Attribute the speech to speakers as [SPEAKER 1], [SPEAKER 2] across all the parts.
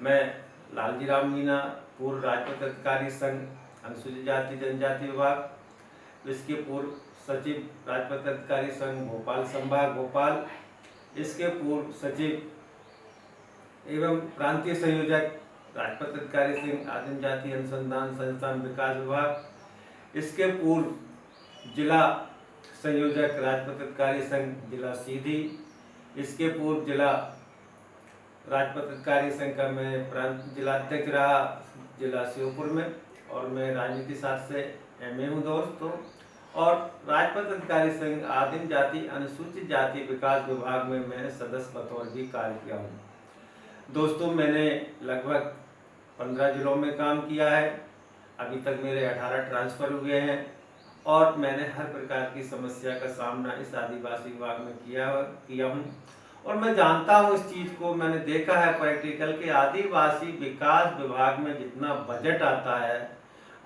[SPEAKER 1] मैं लालजी राम मीणा, पूर्व राजपत्र अधिकारी संघ अनुसूचित जाति जनजाति विभाग, इसके पूर्व सचिव राजपत्र अधिकारी संघ भोपाल संभाग भोपाल, इसके पूर्व सचिव एवं प्रांतीय संयोजक राजपत्र अधिकारी संघ आदिम जाति अनुसंधान संस्थान विकास विभाग, इसके पूर्व जिला संयोजक राजपत्र अधिकारी संघ जिला सीधी, इसके पूर्व जिला राजपत्र अधिकारी संघ का मैं प्रांत जिला अध्यक्ष रहा जिला श्योपुर में, और मैं राजनीति शास्त्र से एमए हूँ दोस्तों। और राजपत्र अधिकारी संघ आदिम जाति अनुसूचित जाति विकास विभाग में मैं सदस्य बतौर भी कार्य किया हूँ दोस्तों। मैंने लगभग 15 जिलों में काम किया है। अभी तक मेरे 18 ट्रांसफ़र हुए हैं और मैंने हर प्रकार की समस्या का सामना इस आदिवासी विभाग में किया हूँ और मैं जानता हूँ इस चीज़ को। मैंने देखा है प्रैक्टिकल के आदिवासी विकास विभाग में जितना बजट आता है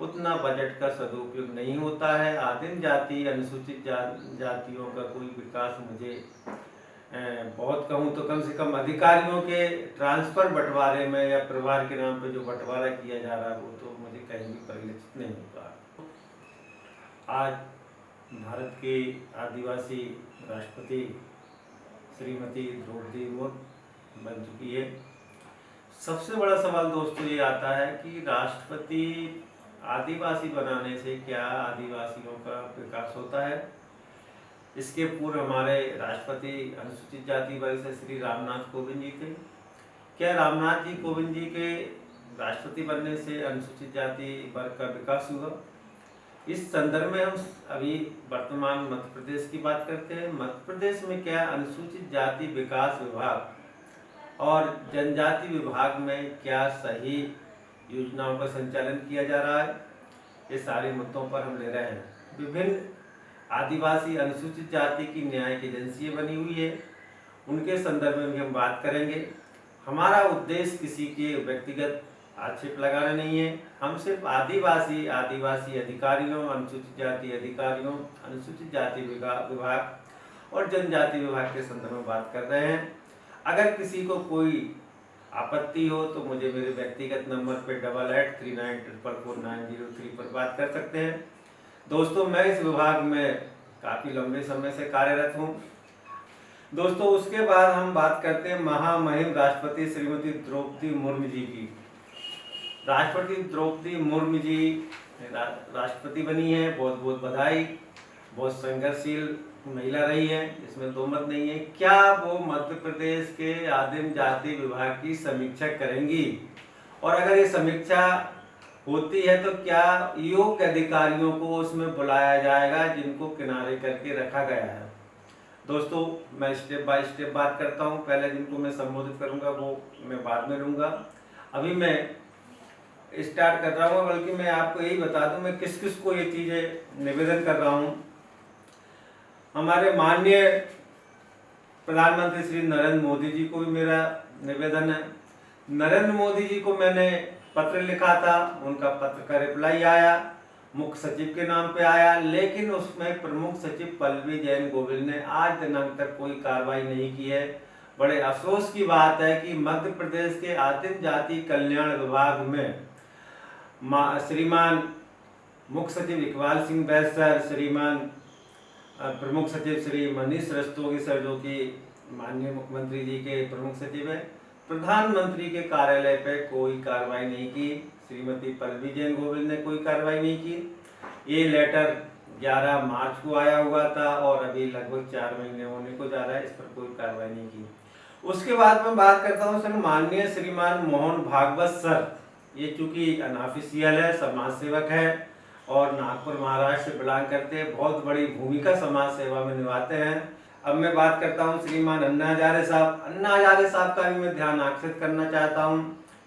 [SPEAKER 1] उतना बजट का सदुपयोग नहीं होता है। आदिम जाति अनुसूचित जातियों का कोई विकास मुझे बहुत कहूँ तो कम से कम अधिकारियों के ट्रांसफ़र बंटवारे में या परिवार के नाम पे जो बंटवारा किया जा रहा है वो तो मुझे कहीं भी परिलक्षित नहीं होता। आज भारत के आदिवासी राष्ट्रपति श्रीमती द्रौपदी मुर्मू बन चुकी है। सबसे बड़ा सवाल दोस्तों ये आता है कि राष्ट्रपति आदिवासी बनाने से क्या आदिवासियों का विकास होता है। इसके पूर्व हमारे राष्ट्रपति अनुसूचित जाति वर्ग से श्री रामनाथ कोविंद जी थे। क्या रामनाथ जी कोविंद जी के राष्ट्रपति बनने से अनुसूचित जाति वर्ग का विकास हुआ। इस संदर्भ में हम अभी वर्तमान मध्य प्रदेश की बात करते हैं। मध्य प्रदेश में क्या अनुसूचित जाति विकास विभाग और जनजाति विभाग में क्या सही योजनाओं का संचालन किया जा रहा है, ये सारे मुद्दों पर हम ले रहे हैं। विभिन्न आदिवासी अनुसूचित जाति की न्यायिक एजेंसियाँ बनी हुई है, उनके संदर्भ में भी हम बात करेंगे। हमारा उद्देश्य किसी के व्यक्तिगत आक्षेप लगाना नहीं है। हम सिर्फ आदिवासी अधिकारियों, अनुसूचित जाति अधिकारियों, अनुसूचित जाति विभाग और जनजाति विभाग के संदर्भ में बात कर रहे हैं। अगर किसी को कोई आपत्ति हो तो मुझे मेरे व्यक्तिगत नंबर पे 8839444903 पर बात कर सकते हैं। दोस्तों मैं इस विभाग में काफ़ी लंबे समय से कार्यरत हूँ दोस्तों। उसके बाद हम बात करते हैं महामहिम राष्ट्रपति श्रीमती द्रौपदी मुर्मू जी की। राष्ट्रपति द्रौपदी मुर्मू जी राष्ट्रपति बनी है, बहुत बहुत बधाई। बहुत संघर्षशील महिला रही है, इसमें दो मत नहीं है। क्या वो मध्य प्रदेश के आदिम जाति विभाग की समीक्षा करेंगी, और अगर ये समीक्षा होती है तो क्या योग्य अधिकारियों को उसमें बुलाया जाएगा जिनको किनारे करके रखा गया है। दोस्तों मैं स्टेप बाय स्टेप बात करता हूँ। पहले जिनको मैं संबोधित करूँगा वो मैं बाद में लूँगा। अभी मैं स्टार्ट कर रहा हूँ, बल्कि मैं आपको यही बता दूँ मैं किस किस को ये चीज़ें निवेदन कर रहा हूँ। हमारे माननीय प्रधानमंत्री श्री नरेंद्र मोदी जी को भी मेरा निवेदन है। नरेंद्र मोदी जी को मैंने पत्र लिखा था, उनका पत्र का रिप्लाई आया, मुख्य सचिव के नाम पे आया, लेकिन उसमें प्रमुख सचिव पल्लवी जैन गोविल ने आज दिनांक तक कोई कार्रवाई नहीं की है। बड़े अफसोस की बात है कि मध्य प्रदेश के आदिम जाति कल्याण विभाग में श्रीमान मुख्य सचिव इकबाल सिंह बैस सर, श्रीमान प्रमुख सचिव श्री मनीष रस्तोगी सर जो कि माननीय मुख्यमंत्री जी के प्रमुख सचिव है, प्रधानमंत्री के कार्यालय पे कोई कार्रवाई नहीं की। श्रीमती पल्लवी जैन गोविल ने कोई कार्रवाई नहीं की। ये लेटर 11 मार्च को आया हुआ था और अभी लगभग 4 महीने होने को जा रहा है, इस पर कोई कार्रवाई नहीं की। उसके बाद मैं बात करता हूँ सर माननीय श्रीमान मोहन भागवत सर। ये चूँकि अनऑफिशियल है, समाज सेवक है और नागपुर महाराष्ट्र से बिलोंग करते हैं, बहुत बड़ी भूमिका समाज सेवा में निभाते हैं। अब मैं बात करता हूं श्रीमान अन्ना हजारे साहब। अन्ना हजारे साहब का भी मैं ध्यान आकर्षित करना चाहता हूं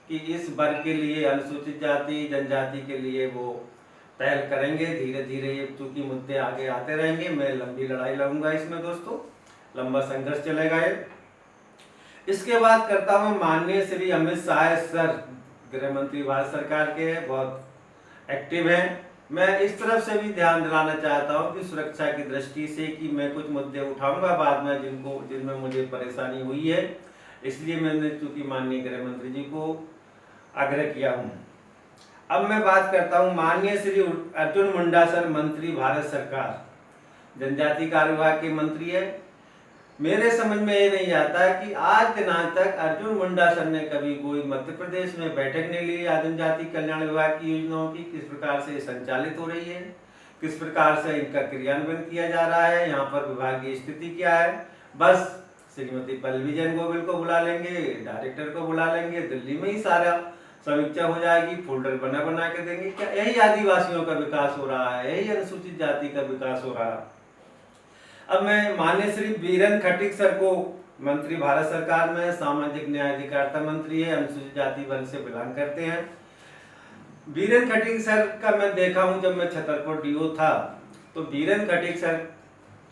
[SPEAKER 1] कि इस वर्ग के लिए, अनुसूचित जाति जनजाति के लिए वो पहल करेंगे। धीरे धीरे ये चूँकि मुद्दे आगे आते रहेंगे, मैं लंबी लड़ाई लड़ूंगा इसमें दोस्तों, लंबा संघर्ष चलेगा ये। इसके बाद करता हूँ माननीय श्री अमित शाह सर, गृह मंत्री भारत सरकार के, बहुत एक्टिव हैं। मैं इस तरफ से भी ध्यान दिलाना चाहता हूं कि सुरक्षा की दृष्टि से कि मैं कुछ मुद्दे उठाऊंगा बाद में जिनमें मुझे परेशानी हुई है, इसलिए मैंने चूंकि माननीय गृह मंत्री जी को आग्रह किया हूँ। अब मैं बात करता हूँ माननीय श्री अर्जुन मुंडा सर, मंत्री भारत सरकार, जनजाति कार्य विभाग के मंत्री है। मेरे समझ में ये नहीं आता कि आज दिनांक तक अर्जुन मुंडा सर ने कभी कोई मध्य प्रदेश में बैठक नहीं ली आदिम जाति कल्याण विभाग की योजनाओं की, किस प्रकार से संचालित हो रही है, किस प्रकार से इनका क्रियान्वयन किया जा रहा है, यहाँ पर विभाग की स्थिति क्या है। बस श्रीमती पल्लवी जैन गोविल को बुला लेंगे, डायरेक्टर को बुला लेंगे, दिल्ली में ही सारा समीक्षा हो जाएगी, फोल्डर बना बना के देंगे। क्या यही आदिवासियों का विकास हो रहा है? यही अनुसूचित जाति का विकास हो रहा है? अब मैं माननीय श्री बीरेन खटीक सर को, मंत्री भारत सरकार में, सामाजिक न्याय अधिकारिता मंत्री है, अनुसूचित जाति वर्ग से बिलोंग करते हैं। बीरेन खटीक सर का मैं देखा हूं, जब मैं छतरपुर डीओ था तो बीरेन खटीक सर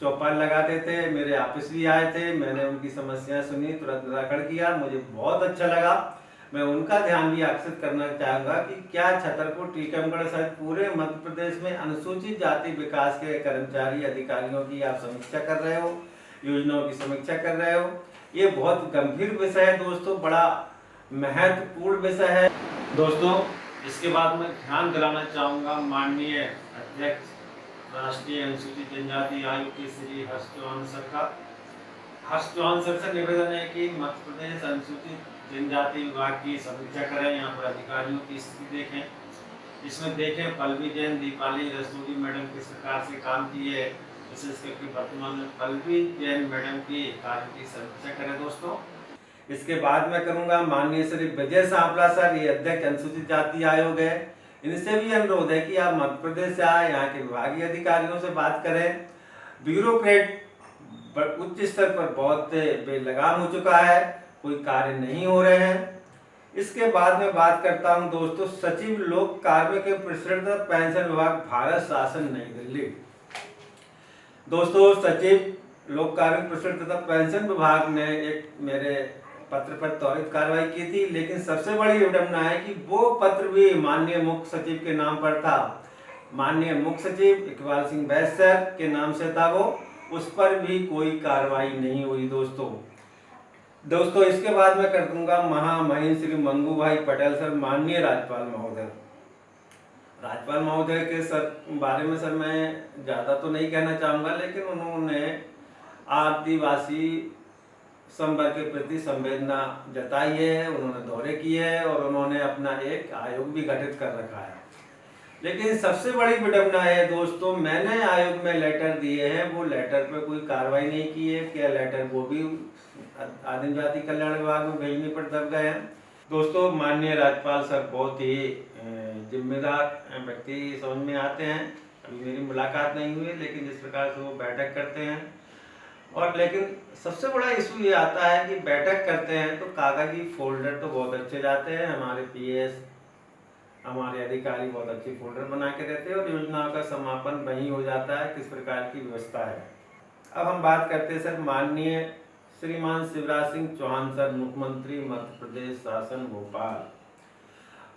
[SPEAKER 1] चौपाल लगाते थे, मेरे ऑफिस भी आए थे, मैंने उनकी समस्याएं सुनी, तुरंत निराकरण किया, मुझे बहुत अच्छा लगा। मैं उनका ध्यान भी आकर्षित करना चाहूँगा कि क्या छतरपुर, टीकमगढ़ सहित पूरे मध्य प्रदेश में अनुसूचित जाति विकास के कर्मचारी अधिकारियों की आप समीक्षा कर रहे हो, योजनाओं की समीक्षा कर रहे हो। ये बहुत गंभीर विषय है दोस्तों, बड़ा महत्वपूर्ण विषय है दोस्तों। इसके बाद मैं ध्यान दिलाना चाहूँगा माननीय अध्यक्ष राष्ट्रीय अनुसूचित जनजाति आयोग के श्री हर्ष चौहान सर का। हर्ष चौहान सर से निवेदन है कि मध्य प्रदेश अनुसूचित जनजाति विभाग की समीक्षा करें, यहाँ पर अधिकारियों की स्थिति देखें, इसमें देखें पल्लवी जैन, दीपाली रस्तोगी मैडम किस प्रकार से काम किए, विशेष करके वर्तमान में पल्लवी जैन मैडम की कार्य की समीक्षा करें दोस्तों। इसके बाद मैं करूँगा माननीय श्री विजय सांपला सर, ये अध्यक्ष अनुसूचित जाति आयोग है, इनसे भी अनुरोध है कि आप मध्य प्रदेश से आए, यहाँ के विभागीय अधिकारियों से बात करें। ब्यूरोक्रेट उच्च स्तर पर बहुत बेलगाम हो चुका है, कोई कार्य नहीं हो रहे हैं। इसके बाद में बात करता हूं दोस्तों सचिव लोक कार्मिक प्रेषण तथा पेंशन विभाग, भारत शासन, नई दिल्ली। दोस्तों सचिव लोक कार्मिक प्रेषण तथा पेंशन विभाग ने एक मेरे पत्र पर त्वरित कार्रवाई की थी, लेकिन सबसे बड़ी विडंबना है कि वो पत्र भी माननीय मुख्य सचिव के नाम पर था। माननीय मुख्य सचिव इकबाल सिंह बैस सर के नाम से था वो, उस पर भी कोई कार्रवाई नहीं हुई दोस्तों। इसके बाद मैं कर दूंगा महामहिम श्री मंगू भाई पटेल सर, माननीय राज्यपाल महोदय। राज्यपाल महोदय के बारे में सर मैं ज़्यादा तो नहीं कहना चाहूँगा, लेकिन उन्होंने आदिवासी संवर्ग के प्रति संवेदना जताई है, उन्होंने दौरे किए हैं और उन्होंने अपना एक आयोग भी गठित कर रखा है। लेकिन सबसे बड़ी विडंबना है दोस्तों, मैंने आयोग में लेटर दिए हैं, वो लेटर पे कोई कार्रवाई नहीं की है। क्या लेटर वो भी आदिम जाति कल्याण विभाग में भेजने पर दब गए हैं दोस्तों। माननीय राज्यपाल सर बहुत ही जिम्मेदार व्यक्ति समझ में आते हैं। अभी मेरी मुलाकात नहीं हुई, लेकिन जिस प्रकार से वो बैठक करते हैं, और लेकिन सबसे बड़ा इशू ये आता है कि बैठक करते हैं तो कागजी फोल्डर तो बहुत अच्छे जाते हैं, हमारे पीएस हमारे अधिकारी बहुत अच्छी फोल्डर बना के देते हैं और योजनाओं का समापन वहीं हो जाता है, किस प्रकार की व्यवस्था है। अब हम बात करते हैं सर माननीय श्रीमान शिवराज सिंह चौहान सर, मुख्यमंत्री मध्य प्रदेश शासन भोपाल।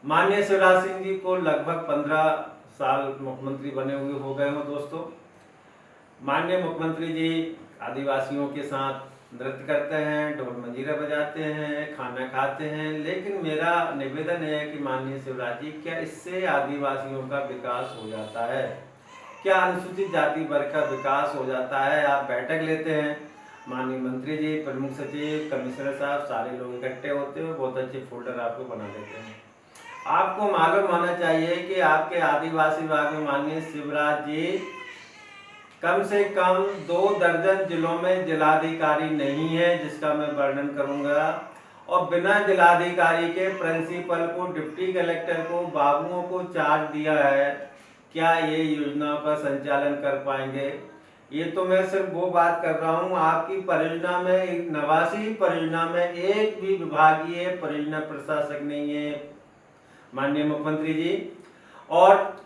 [SPEAKER 1] माननीय शिवराज सिंह जी को लगभग 15 साल मुख्यमंत्री बने हुए हो गए हो दोस्तों। माननीय मुख्यमंत्री जी आदिवासियों के साथ नृत्य करते हैं, ढोल मंजीरा बजाते हैं, खाना खाते हैं, लेकिन मेरा निवेदन है कि माननीय शिवराज जी, क्या इससे आदिवासियों का विकास हो जाता है? क्या अनुसूचित जाति वर्ग का विकास हो जाता है? आप बैठक लेते हैं, माननीय मंत्री जी, प्रमुख सचिव, कमिश्नर साहब, सारे लोग इकट्ठे होते हैं, बहुत अच्छे फोल्डर आपको बना देते हैं। आपको मालूम होना चाहिए कि आपके आदिवासी विभाग में माननीय शिवराज जी कम से कम 2 दर्जन जिलों में जिलाधिकारी नहीं है, जिसका मैं वर्णन करूंगा, और बिना जिलाधिकारी के प्रिंसिपल को, डिप्टी कलेक्टर को, बाबुओं को चार्ज दिया है। क्या ये योजनाओं का संचालन कर पाएंगे? ये तो मैं सिर्फ वो बात कर रहा हूँ, आपकी परियोजना में, नवासी परियोजना में एक भी विभागीय परियोजना प्रशासक नहीं है माननीय मुख्यमंत्री जी। और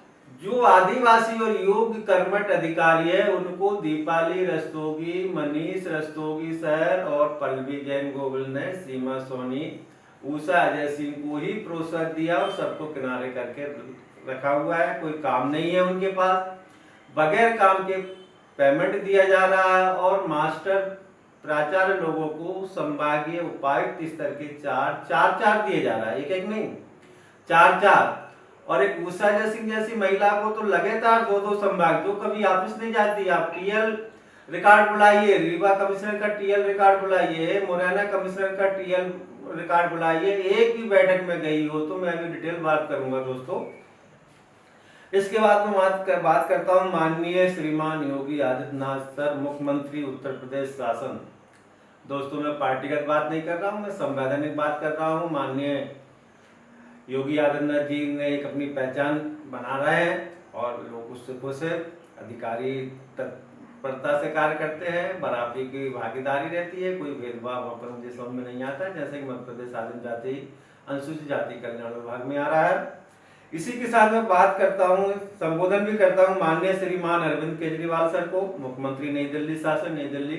[SPEAKER 1] जो आदिवासी और योग्य कर्मठ अधिकारी है, उनको दीपाली रस्तोगी, मनीष रस्तोगी सर और पल्लवी जैन गोविल ने, सीमा सोनी, उषा अजय सिंह को ही प्रोत्साहन दिया और सबको किनारे करके रखा हुआ है। कोई काम नहीं है उनके पास, बगैर काम के पेमेंट दिया जा रहा है, और मास्टर प्राचार्य लोगों को संभागीय उपायुक्त स्तर के चार दिए जा रहा है, एक नहीं। 4 और एक उषा सिंह जैसी महिला को तो लगातार 2 संभाग, जो कभी ऑफिस नहीं जाती। आप टीएल रिकॉर्ड बुलाइए, रीवा कमिश्नर का टीएल रिकॉर्ड बुलाइए, मुरैना कमिश्नर का टीएल रिकॉर्ड बुलाइए, एक भी बैठक में गई हो तो मैं अभी डिटेल बात करूंगा दोस्तों। इसके बाद में बात करता हूं माननीय श्रीमान योगी आदित्यनाथ सर, मुख्यमंत्री उत्तर प्रदेश शासन। दोस्तों मैं पार्टीगत बात नहीं कर रहा हूं, मैं संवैधानिक बात कर रहा हूं। माननीय योगी आदित्यनाथ जी ने एक अपनी पहचान बना रहे हैं और लोग उससे खुश है। अधिकारी तत्परता से कार्य करते हैं, बराबरी की भागीदारी रहती है, कोई भेदभाव अपन मुझे समझ में नहीं आता, जैसे कि मध्य प्रदेश आदिम जाति अनुसूचित जाति कल्याण विभाग में आ रहा है। इसी के साथ मैं बात करता हूँ, संबोधन भी करता हूँ माननीय श्रीमान अरविंद केजरीवाल सर को, मुख्यमंत्री नई दिल्ली शासन। नई दिल्ली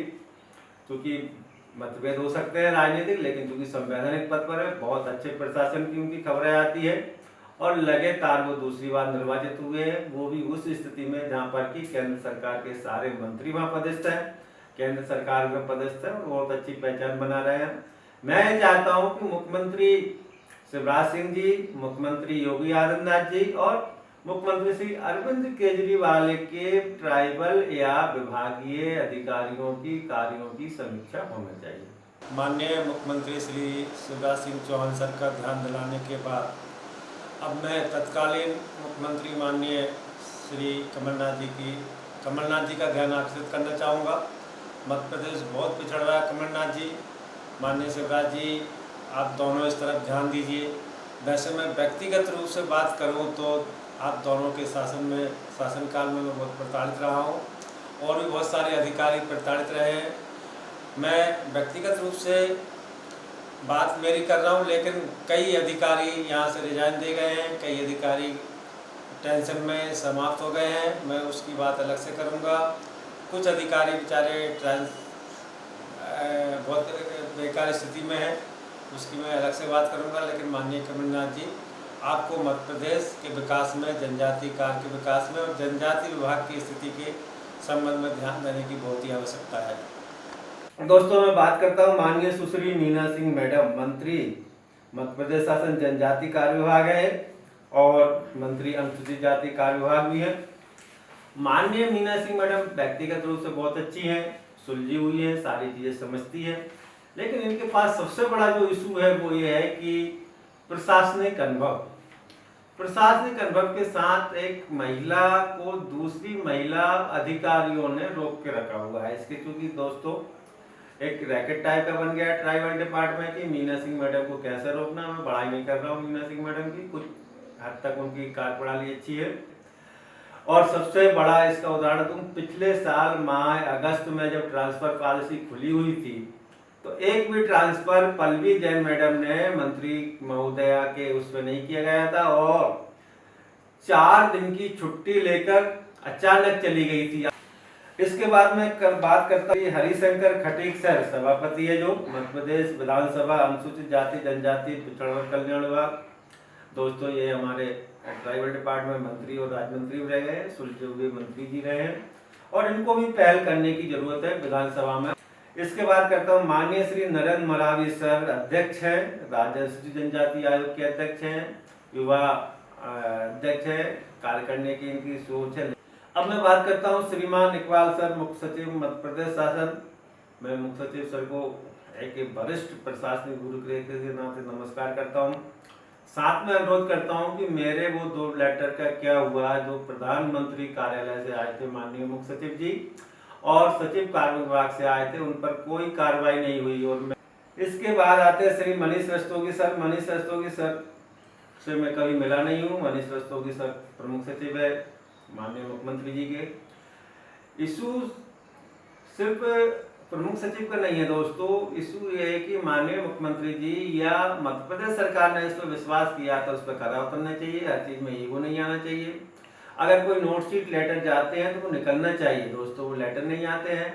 [SPEAKER 1] क्योंकि मतभेद हो सकते हैं राजनीतिक, लेकिन क्योंकि संवैधानिक पद पर है, बहुत अच्छे प्रशासन की उनकी खबरें आती है और लगातार वो दूसरी बार निर्वाचित हुए हैं, वो भी उस स्थिति में जहाँ पर कि केंद्र सरकार के सारे मंत्री वहाँ पदस्थ हैं, केंद्र सरकार में पदस्थ है और बहुत अच्छी पहचान बना रहे हैं। मैं चाहता हूँ कि मुख्यमंत्री शिवराज सिंह जी, मुख्यमंत्री योगी आदित्यनाथ जी और मुख्यमंत्री श्री अरविंद केजरीवाल के ट्राइबल या विभागीय अधिकारियों की कार्यों की समीक्षा होनी चाहिए।
[SPEAKER 2] माननीय मुख्यमंत्री श्री शिवराज सिंह चौहान सर का ध्यान दिलाने के बाद अब मैं तत्कालीन मुख्यमंत्री माननीय श्री कमलनाथ जी का ध्यान आकर्षित करना चाहूँगा। मध्य प्रदेश बहुत पिछड़ रहा है कमलनाथ जी, माननीय शिवराज जी आप दोनों इस तरफ ध्यान दीजिए। वैसे मैं व्यक्तिगत रूप से बात करूं तो आप दोनों के शासनकाल में मैं बहुत प्रताड़ित रहा हूं और भी बहुत सारे अधिकारी प्रताड़ित रहे हैं। मैं व्यक्तिगत रूप से बात मेरी कर रहा हूं, लेकिन कई अधिकारी यहां से रिजाइन दे गए हैं, कई अधिकारी टेंशन में समाप्त हो गए हैं, मैं उसकी बात अलग से करूंगा। कुछ अधिकारी बेचारे बहुत बेकार स्थिति में हैं, उसकी मैं अलग से बात करूंगा। लेकिन माननीय कमलनाथ जी, आपको मध्य प्रदेश के विकास में, जनजाति कार्य के विकास में और जनजाति विभाग की स्थिति के संबंध में ध्यान देने की बहुत ही आवश्यकता है।
[SPEAKER 1] दोस्तों मैं बात करता हूं माननीय सुश्री मीना सिंह मैडम, मंत्री मध्य प्रदेश शासन जनजाति कार्य विभाग है और मंत्री अनुसूचित जाति कार्य विभाग भी है। माननीय मीना सिंह मैडम व्यक्तिगत रूप से बहुत अच्छी हैं, सुलझी हुई है, सारी चीजें समझती है, लेकिन इनके पास सबसे बड़ा जो इशू है वो ये है कि प्रशासनिक अनुभव के साथ एक महिला को दूसरी महिला अधिकारियों ने रोक के रखा हुआ है। इसके क्योंकि दोस्तों एक रैकेट टाइप का बन गया है ट्राइबल डिपार्टमेंट की, मीना सिंह मैडम को कैसे रोकना। मैं बड़ाई नहीं कर रहा हूँ मीना सिंह मैडम की, कुछ हद तक उनकी कार्यप्रणाली अच्छी है। और सबसे बड़ा इसका उदाहरण दूं, पिछले साल माह अगस्त में जब ट्रांसफर पॉलिसी खुली हुई थी तो एक भी ट्रांसफर पल्लवी जैन मैडम ने मंत्री महोदया के उसमें नहीं किया गया था और 4 दिन की छुट्टी लेकर अचानक चली गई थी। इसके बाद में बात करता हूँ हरिशंकर खटीक सर, सभापति है जो मध्य प्रदेश विधानसभा अनुसूचित जाति जनजाति पिछड़ा वर्ग कल्याण विभाग। दोस्तों ये हमारे ट्राइबल डिपार्टमेंट मंत्री और राज्य मंत्री रहे हैं, सुलझे हुए मंत्री जी रहे हैं और इनको भी पहल करने की जरूरत है विधानसभा में। इसके बाद करता हूँ माननीय श्री नरेंद्र मरावी सर, अध्यक्ष हैं राज्य अनुसूचित जनजाति आयोग के अध्यक्ष हैं, युवा अध्यक्ष हैं, कार्य करने की इनकी सोच है। अब मैं बात करता हूँ श्रीमान इकबाल सर, मुख्य सचिव मध्य प्रदेश शासन। मैं मुख्य सचिव सर को एक वरिष्ठ प्रशासनिक गुरु के नाते नमस्कार करता हूँ। साथ में अनुरोध करता हूँ कि मेरे वो 2 लेटर का क्या हुआ जो प्रधानमंत्री कार्यालय से आए थे माननीय मुख्य सचिव जी और सचिव कार्य विभाग से आए थे, उन पर कोई कार्रवाई नहीं हुई। और इसके बाद आते हैं श्री मनीष रस्तोगी सर। मनीष रस्तोगी सर से मैं कभी मिला नहीं हूँ। मनीष रस्तोगी सर प्रमुख सचिव है माननीय मुख्यमंत्री जी के। इशू सिर्फ प्रमुख सचिव का नहीं है दोस्तों, इशू ये है कि माननीय मुख्यमंत्री जी या मध्य प्रदेश सरकार ने इस पर विश्वास किया तो उस पर खरा उतरना चाहिए। हर चीज में ईगो नहीं आना चाहिए। अगर कोई नोट शीट लेटर जाते हैं तो वो निकलना चाहिए दोस्तों, वो लेटर नहीं आते हैं।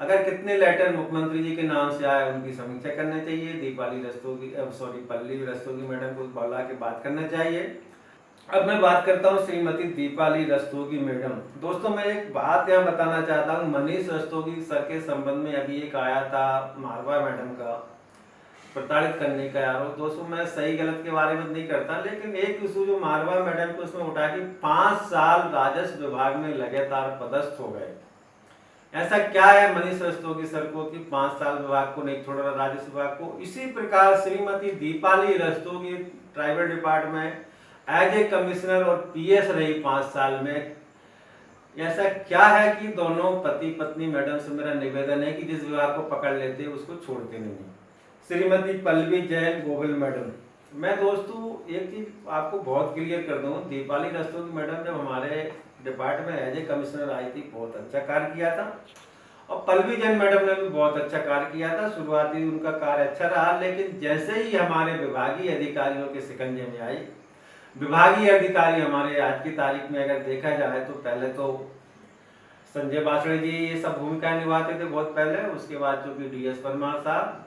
[SPEAKER 1] अगर कितने लेटर मुख्यमंत्री जी के नाम से आए उनकी समीक्षा करना चाहिए। पल्लवी रस्तोगी मैडम को बुला के बात करना चाहिए। अब मैं बात करता हूँ श्रीमती दीपाली रस्तोगी मैडम। दोस्तों मैं एक बात यहाँ बताना चाहता हूँ, मनीष रस्तोगी सर के संबंध में अभी एक आया था मारवा मैडम का, प्रताड़ित करने का आरोप। दोस्तों मैं सही गलत के बारे में नहीं करता, लेकिन एक इशू जो मारवा मैडम को उसमें उठा कि 5 साल राजस्व विभाग में लगातार पदस्थ हो गए। ऐसा क्या है मनीष रस्तोगी सर को कि 5 साल विभाग को नहीं छोड़ रहा, राजस्व विभाग को। इसी प्रकार Shrimati Deepali Rastogi tribal department as a commissioner और पीएस रही 5 साल में। ऐसा क्या है कि दोनों पति पत्नी मैडम से मेरा निवेदन है कि जिस विभाग को पकड़ लेते उसको छोड़ते नहीं। श्रीमती पल्लवी जैन गोविल मैडम, मैं दोस्तों एक चीज आपको बहुत क्लियर कर दूं, दीपाली रस्तोगी मैडम जब हमारे डिपार्टमेंट एज ए कमिश्नर आई थी बहुत अच्छा कार्य किया था, और पल्लवी जैन मैडम ने भी बहुत अच्छा कार्य किया था। शुरुआती उनका कार्य अच्छा रहा, लेकिन जैसे ही हमारे विभागीय अधिकारियों के शिकंजे में आई, विभागीय अधिकारी हमारे आज की तारीख में अगर देखा जाए तो पहले तो संजय बासड़े जी ये सब भूमिकाएं निभाते थे बहुत पहले, उसके बाद जो कि डीएस परमार साहब,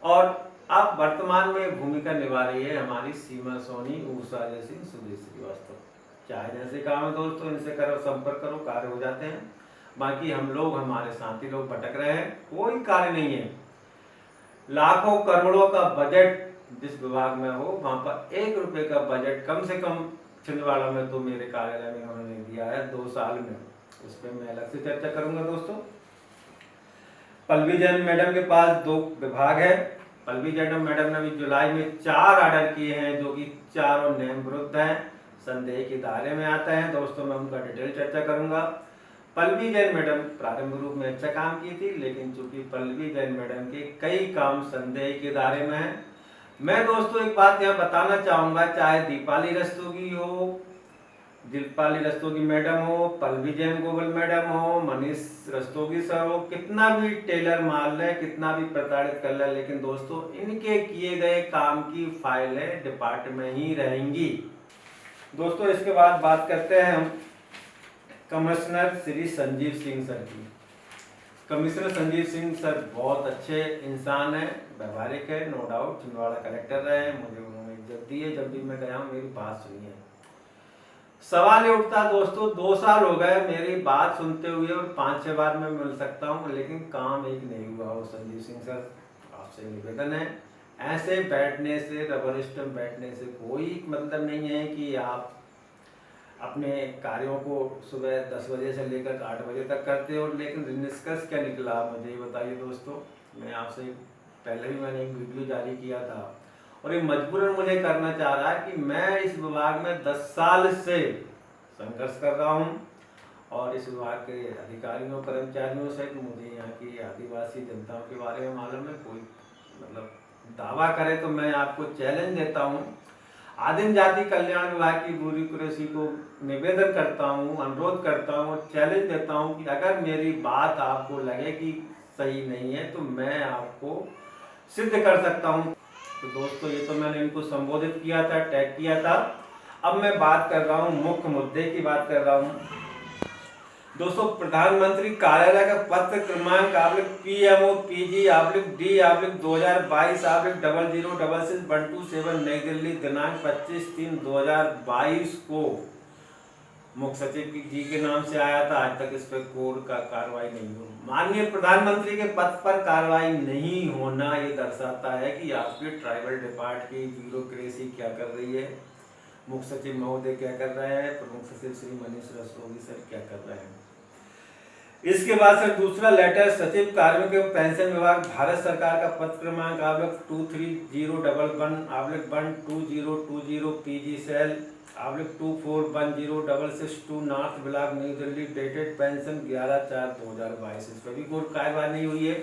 [SPEAKER 1] और अब वर्तमान में भूमिका निभा रही है हमारी सीमा सोनी, ऊषा जैसी, सुधीर श्रीवास्तव। चाहे जैसे काम है दोस्तों, इनसे करो, संपर्क करो, कार्य हो जाते हैं। बाकी हम लोग, हमारे साथी लोग भटक रहे हैं, कोई कार्य नहीं है। लाखों करोड़ों का बजट जिस विभाग में हो वहां पर 1 रुपए का बजट कम से कम छिंदवाड़ा में तो मेरे कार्यालय में उन्होंने दिया है 2 साल में। उस पर मैं अलग से चर्चा करूंगा दोस्तों। पल्लवी जैन मैडम के पास 2 विभाग है। पल्लवी जैन मैडम ने अभी जुलाई में 4 ऑर्डर किए हैं, जो कि चारों नियम विरुद्ध हैं, संदेह के दायरे में आते हैं। दोस्तों मैं उनका डिटेल चर्चा करूंगा। पल्लवी जैन मैडम प्रारंभिक रूप में अच्छा काम की थी, लेकिन चूंकि पल्लवी जैन मैडम के कई काम संदेह के दायरे में हैं। मैं दोस्तों एक बात यहाँ बताना चाहूंगा, चाहे दीपाली रस्तोगी हो, दीपाली रस्तोगी मैडम हो, पल्लवी जैन गोविल मैडम हो, मनीष रस्तोगी सर हो, कितना भी टेलर मार ले, कितना भी प्रताड़ित कर ले, लेकिन दोस्तों इनके किए गए काम की फाइलें डिपार्टमेंट ही रहेंगी। दोस्तों इसके बाद बात करते हैं हम कमिश्नर श्री संजीव सिंह सर की। कमिश्नर संजीव सिंह सर बहुत अच्छे इंसान हैं, व्यवहारिक है, नो डाउट। छिंदवाड़ा कलेक्टर रहे, मुझे उन्होंने इज्जत दी है, जब भी मैं गया हूँ मेरी बात सुनी है। सवाल ये उठता दोस्तों, 2 साल हो गए मेरी बात सुनते हुए, और 5-6 बार मैं मिल सकता हूँ, लेकिन काम एक नहीं हुआ हो। संजीव सिंह सर आपसे निवेदन है, ऐसे बैठने से, रबर स्टैम्प बैठने से कोई मतलब नहीं है कि आप अपने कार्यों को सुबह 10 बजे से लेकर 8 बजे तक करते हो, लेकिन निष्कर्ष क्या निकला मुझे ये बताइए दोस्तों। मैं आपसे पहले भी मैंने एक वीडियो जारी किया था, और ये मजबूरन मुझे करना चाह रहा है कि मैं इस विभाग में 10 साल से संघर्ष कर रहा हूँ, और इस विभाग के अधिकारियों कर्मचारियों से मुझे यहाँ की आदिवासी जनताओं के बारे में मालूम है। कोई मतलब दावा करे तो मैं आपको चैलेंज देता हूँ, आदिम जाति कल्याण विभाग की ब्यूरोक्रेसी को निवेदन करता हूँ, अनुरोध करता हूँ, चैलेंज देता हूँ कि अगर मेरी बात आपको लगे कि सही नहीं है तो मैं आपको सिद्ध कर सकता हूँ। तो दोस्तों ये तो मैंने इनको संबोधित किया था, टैग किया था। अब मैं बात कर रहा हूँ, मुख्य मुद्दे की बात कर रहा हूँ दोस्तों। प्रधानमंत्री कार्यालय का पत्र क्रमांक PMO PG/2022/006612 नई दिल्ली दिनांक 25/3/2022 को मुख्य सचिव जी के नाम से आया था। आज तक इस पर कोर्ट का कार्रवाई नहीं हुई। माननीय प्रधानमंत्री के पद पर कार्रवाई नहीं होना ये दर्शाता है कि आपके ट्राइबल डिपार्टमेंट की ब्यूरोक्रेसी क्या कर रही है, मुख्य सचिव महोदय क्या कर रहे हैं, प्रमुख सचिव श्री मनीष रस्तोगी सर क्या कर रहे हैं। इसके बाद सर दूसरा लेटर, सचिव कार्मिक एवं पेंशन विभाग, भारत सरकार का पत्र क्रमांक -23011/12020 PG cell -24106662 north block new Delhi, dated pension 11/4/2022। इस पर भी कोई कार्रवाई नहीं हुई है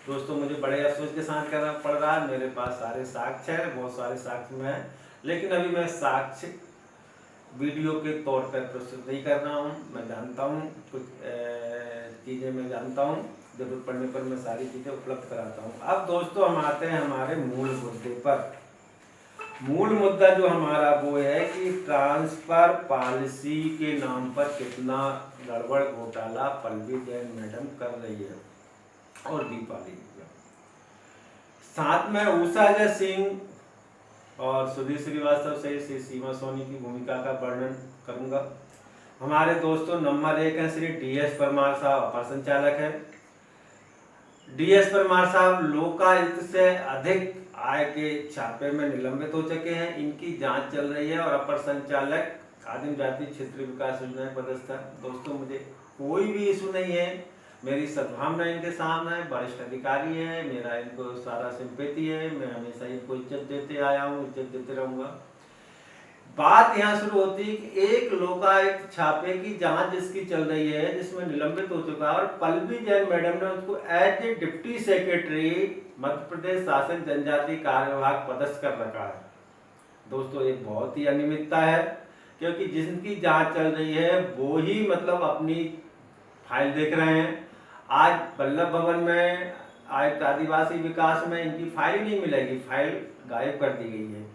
[SPEAKER 1] दोस्तों। मुझे बड़े अफसोस के साथ करना पड़ रहा है, मेरे पास सारे साक्ष्य हैं, बहुत सारे साक्ष्य में है, लेकिन अभी मैं साक्ष्य वीडियो के तौर पर प्रस्तुत नहीं कर रहा हूँ। मैं जानता हूँ कुछ चीज़ें मैं जानता हूँ, जरूरत पड़ने पर मैं सारी चीज़ें उपलब्ध कराता हूँ। अब दोस्तों हम आते हैं हमारे मूल मुद्दे पर। मूल मुद्दा जो हमारा वो है कि ट्रांसफर पॉलिसी के नाम पर कितना गड़बड़ घोटाला पल्लवी जैन मैडम कर रही है, और दीपाली साथ में ऊषा सिंह और सुधीर श्रीवास्तव से सीमा सोनी की भूमिका का वर्णन करूंगा। हमारे दोस्तों नंबर 1 है श्री DS परमार साहब, अपर संचालक है। DS परमार साहब लोकायुक्त से अधिक आय के छापे में निलंबित हो चुके हैं। इनकी जांच चल रही है और अपर संचालक आदिम जाति क्षेत्र विकास योजना में पदस्थ है। दोस्तों मुझे कोई भी इशू नहीं है, मेरी सद्भावना इनके सामने है, वरिष्ठ अधिकारी है, मेरा इनको सारा सिंपैथी है, मैं हमेशा इनको इज्जत देते आया हूँ, इज्जत देते रहूँगा। बात यहाँ शुरू होती है कि एक लोकायुक्त छापे की जांच जिसकी चल रही है, जिसमें निलंबित हो चुका है और पल्लवी जैन मैडम ने उसको as a deputy secretary Madhya Pradesh शासन जनजाति कार्य विभाग पदस्थ कर रखा है। दोस्तों ये बहुत ही अनियमितता है, क्योंकि जिनकी जांच चल रही है वो ही मतलब अपनी फाइल देख रहे हैं। आज वल्लभ भवन में आयुक्त आदिवासी विकास में इनकी फाइल नहीं मिलेगी, फाइल गायब कर दी गई है।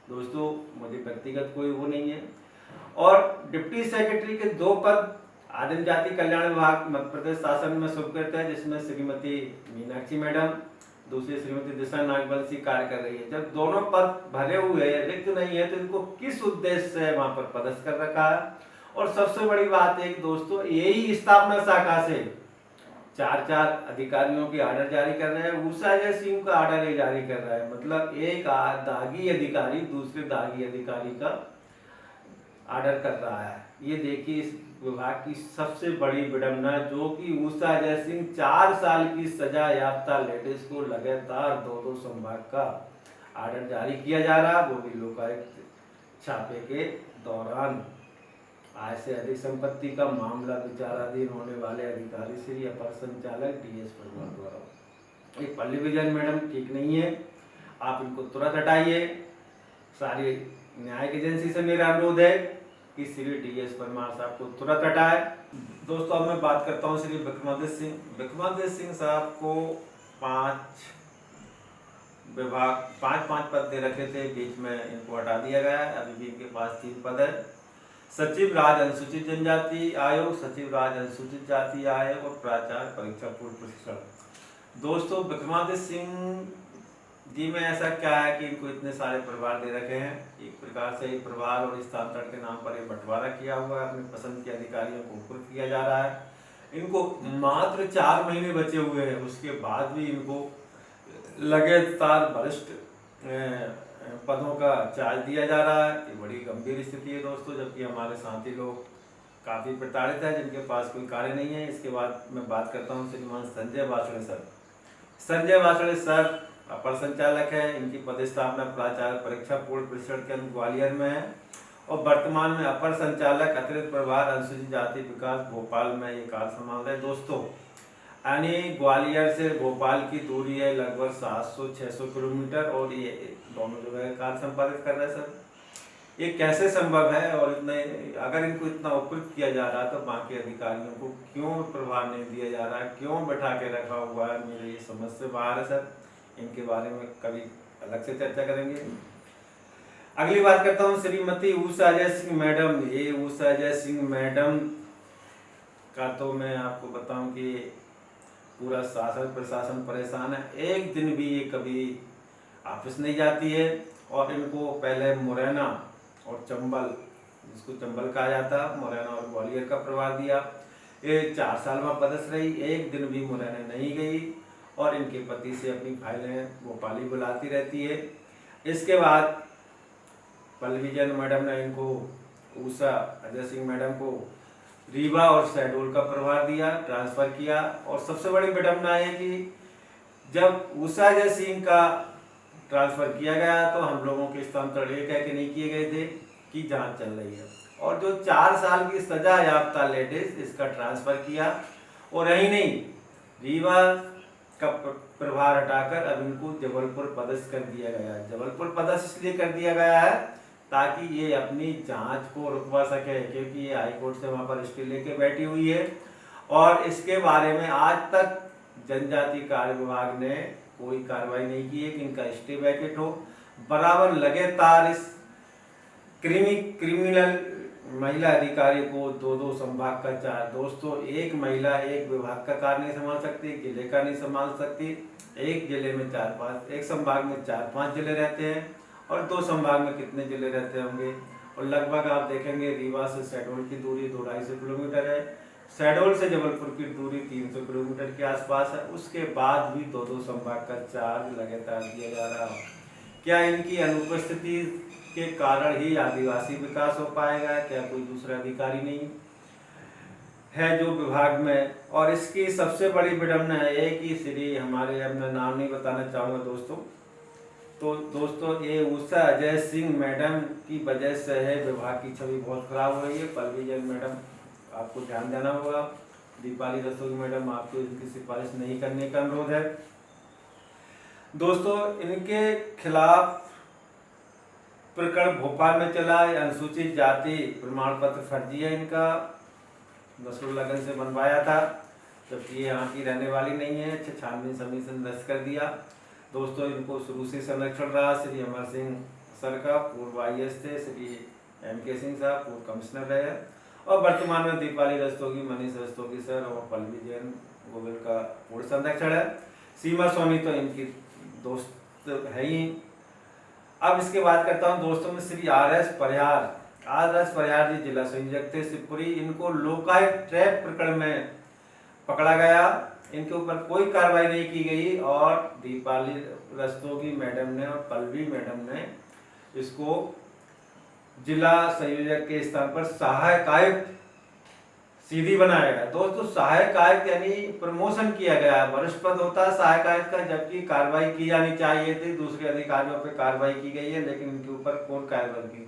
[SPEAKER 1] दोस्तों मुझे व्यक्तिगत कोई वो नहीं है। और डिप्टी सेक्रेटरी के 2 पद आदिम जाति कल्याण विभाग मध्य प्रदेश शासन में स्वीकृत है, जिसमें श्रीमती मीनाक्षी मैडम, दूसरी श्रीमती दिशा नागवंशी कार्य कर रही है। जब दोनों पद भरे हुए हैं, रिक्त नहीं है, तो इनको किस उद्देश्य से वहां पर पदस्थ कर रखा है। और सबसे बड़ी बात है कि दोस्तों यही स्थापना शाखा से 4 अधिकारियों के आर्डर जारी कर रहे हैं। उषा अजय सिंह का आर्डर ये जारी कर रहा है, मतलब एक दागी अधिकारी दूसरे दागी अधिकारी का आर्डर कर रहा है। ये देखिए इस विभाग की सबसे बड़ी विडंबना, जो कि उषा अजय सिंह 4 साल की सजा याफ्ता लेडीज को लगातार 2 संभाग का आर्डर जारी किया जा रहा, वो भी लोकायुक्त छापे के दौरान। आय से अधिक संपत्ति का मामला विचाराधीन होने वाले अधिकारी श्री अपर संचालक DS परमार द्वारा। ये पल्लवी जैन मैडम ठीक नहीं है, आप इनको तुरंत हटाइए। सारी न्यायिक एजेंसी से मेरा अनुरोध है कि श्री DS परमार साहब को तुरंत हटाए। दोस्तों अब मैं बात करता हूँ श्री विक्रमादित्य सिंह। विक्रमादित्य सिंह साहब को 5 विभाग 5 पद दे रखे थे, बीच में इनको हटा दिया गया है। अभी भी इनके पास 3 पद है। सचिव राज्य अनुसूचित जनजाति आयोग, सचिव राज्य अनुसूचित जाति आयोग और प्राचार्य परीक्षा पूर्व प्रशिक्षण। दोस्तों विक्रमादित्य सिंह जी में ऐसा क्या है कि इनको इतने सारे प्रभार दे रखे हैं। एक प्रकार से प्रभार और स्थानांतरण के नाम पर एक बंटवारा किया हुआ है, अपने पसंद के अधिकारियों को उपयुक्त किया जा रहा है। इनको मात्र 4 महीने बचे हुए हैं, उसके बाद भी इनको लगातार वरिष्ठ पदों का चार्ज दिया जा रहा है। ये बड़ी गंभीर स्थिति है दोस्तों, जबकि हमारे साथी लोग काफ़ी प्रताड़ित हैं, जिनके पास कोई कार्य नहीं है। इसके बाद मैं बात करता हूँ श्रीमान संजय वासड़े सर। संजय वासड़े सर अपर संचालक है, इनकी पदस्थापना प्राचार्य परीक्षा पूर्व प्रशिक्षण केंद्र ग्वालियर में है और वर्तमान में अपर संचालक अतिरिक्त प्रभार अनुसूचित जाति विकास भोपाल में ये कार्य संभाल रहे। दोस्तों यानी ग्वालियर से भोपाल की दूरी है लगभग 700-600 किलोमीटर और ये दोनों जगह कार्य संपादित कर रहे हैं सर। ये कैसे संभव है और इतने अगर इनको इतना उपयुक्त किया जा रहा है तो बाकी अधिकारियों को क्यों प्रभार नहीं दिया जा रहा है, क्यों बैठा के रखा हुआ है, मेरे ये समझ से बाहर है सर। इनके बारे में कभी अलग से चर्चा करेंगे। अगली बात करता हूँ श्रीमती उषा अजय सिंह मैडम। ये उषा अजय सिंह मैडम का तो मैं आपको बताऊं कि पूरा शासन प्रशासन परेशान है। एक दिन भी ये कभी ऑफिस नहीं जाती है और इनको पहले मुरैना और चंबल, जिसको चंबल कहा जाता है, मुरैना और ग्वालियर का प्रभार दिया। ये 4 साल में पदस्थ रही, एक दिन भी मुरैना नहीं गई और इनके पति से अपनी फाइलें भोपाली बुलाती रहती है। इसके बाद पल्लवी जैन मैडम ने इनको उषा अजय सिंह मैडम को रीवा और शहडोल का प्रभार दिया, ट्रांसफर किया। और सबसे बड़ी विडंबना है कि जब उषा अजय सिंह का ट्रांसफर किया गया तो हम लोगों के स्थानांतरण ये कह के नहीं किए गए थे कि जांच चल रही है, और जो 4 साल की सजा याफ्ता लेडीज इसका ट्रांसफर किया। और यही नहीं, रीवा का प्रभार हटाकर अब इनको जबलपुर पदस्थ कर दिया गया है। जबलपुर पदस्थ इसलिए कर दिया गया है ताकि ये अपनी जांच को रुकवा सके, क्योंकि ये हाई कोर्ट से वहाँ पर स्टे लेके बैठी हुई है और इसके बारे में आज तक जनजाति कार्य विभाग ने कोई कार्रवाई नहीं की है कि इनका स्टे वैकेट हो। बराबर लगातार इस क्रिमिनल महिला अधिकारी को 2 संभाग का चार्ज। दोस्तों एक महिला एक विभाग का कार्य नहीं संभाल सकती, एक जिले का नहीं संभाल सकती। एक जिले में 4-5, एक संभाग में 4-5 जिले रहते हैं और 2 संभाग में कितने जिले रहते होंगे। और लगभग आप देखेंगे रीवा से शहडोल की दूरी 200-250 किलोमीटर है, शहडोल से जबलपुर की दूरी 300 किलोमीटर के आसपास है, उसके बाद भी 2-2 संभाग का चार्ज लगातार दिया जा रहा है। क्या इनकी अनुपस्थिति के कारण ही आदिवासी विकास हो पाएगा? क्या कोई दूसरा अधिकारी नहीं है जो विभाग में? और इसकी सबसे बड़ी विडंबना है कि श्री हमारे, अब मैं नाम नहीं बताना चाहूँगा दोस्तों, तो दोस्तों ये उषा अजय सिंह मैडम की वजह से है विभाग की छवि बहुत खराब हो रही है। पल्लवी जैन मैडम आपको ध्यान देना होगा। दीपाली रस्तोगी मैडम आपको इनकी सिफारिश नहीं करने का अनुरोध है दोस्तों। इनके खिलाफ प्रकरण भोपाल में चला। अनुसूचित जाति प्रमाण पत्र फर्जी है इनका, नसरुल्लागंज से बनवाया था, जबकि ये यहाँ की रहने वाली नहीं है। छानबीन समिति ने रद्द कर दिया दोस्तों। इनको शुरू से संरक्षण रहा श्री अमर सिंह सर का, पूर्व IAS थे, श्री MK सिंह साहब पूर्व कमिश्नर रहे, और वर्तमान में दीपाली रस्तोगी, मनीष रस्तोगी सर और पल्लवी जैन गोविल का पूर्ण संरक्षण है। सीमा सोनी तो इनकी दोस्त है ही। अब इसके बात करता हूँ दोस्तों में श्री RS परिहार जी जिला संयोजक थे शिवपुरी। इनको लोकायुक्त ट्रैप प्रकरण में पकड़ा गया, इनके ऊपर कोई कार्रवाई नहीं की गई, और दीपाली रस्तोगी मैडम ने और पल्लवी मैडम ने इसको जिला संयोजक के स्थान पर सहायक आयुक्त सीधी बनाया गया दोस्तों। सहायक आयुक्त यानी प्रमोशन किया गया। वरिष्ठ पद होता है सहायक आयुक्त का, जबकि कार्रवाई की जानी चाहिए थी, दूसरे अधिकारियों पर कार्रवाई की गई है, लेकिन इनके ऊपर कौन कार्रवाई की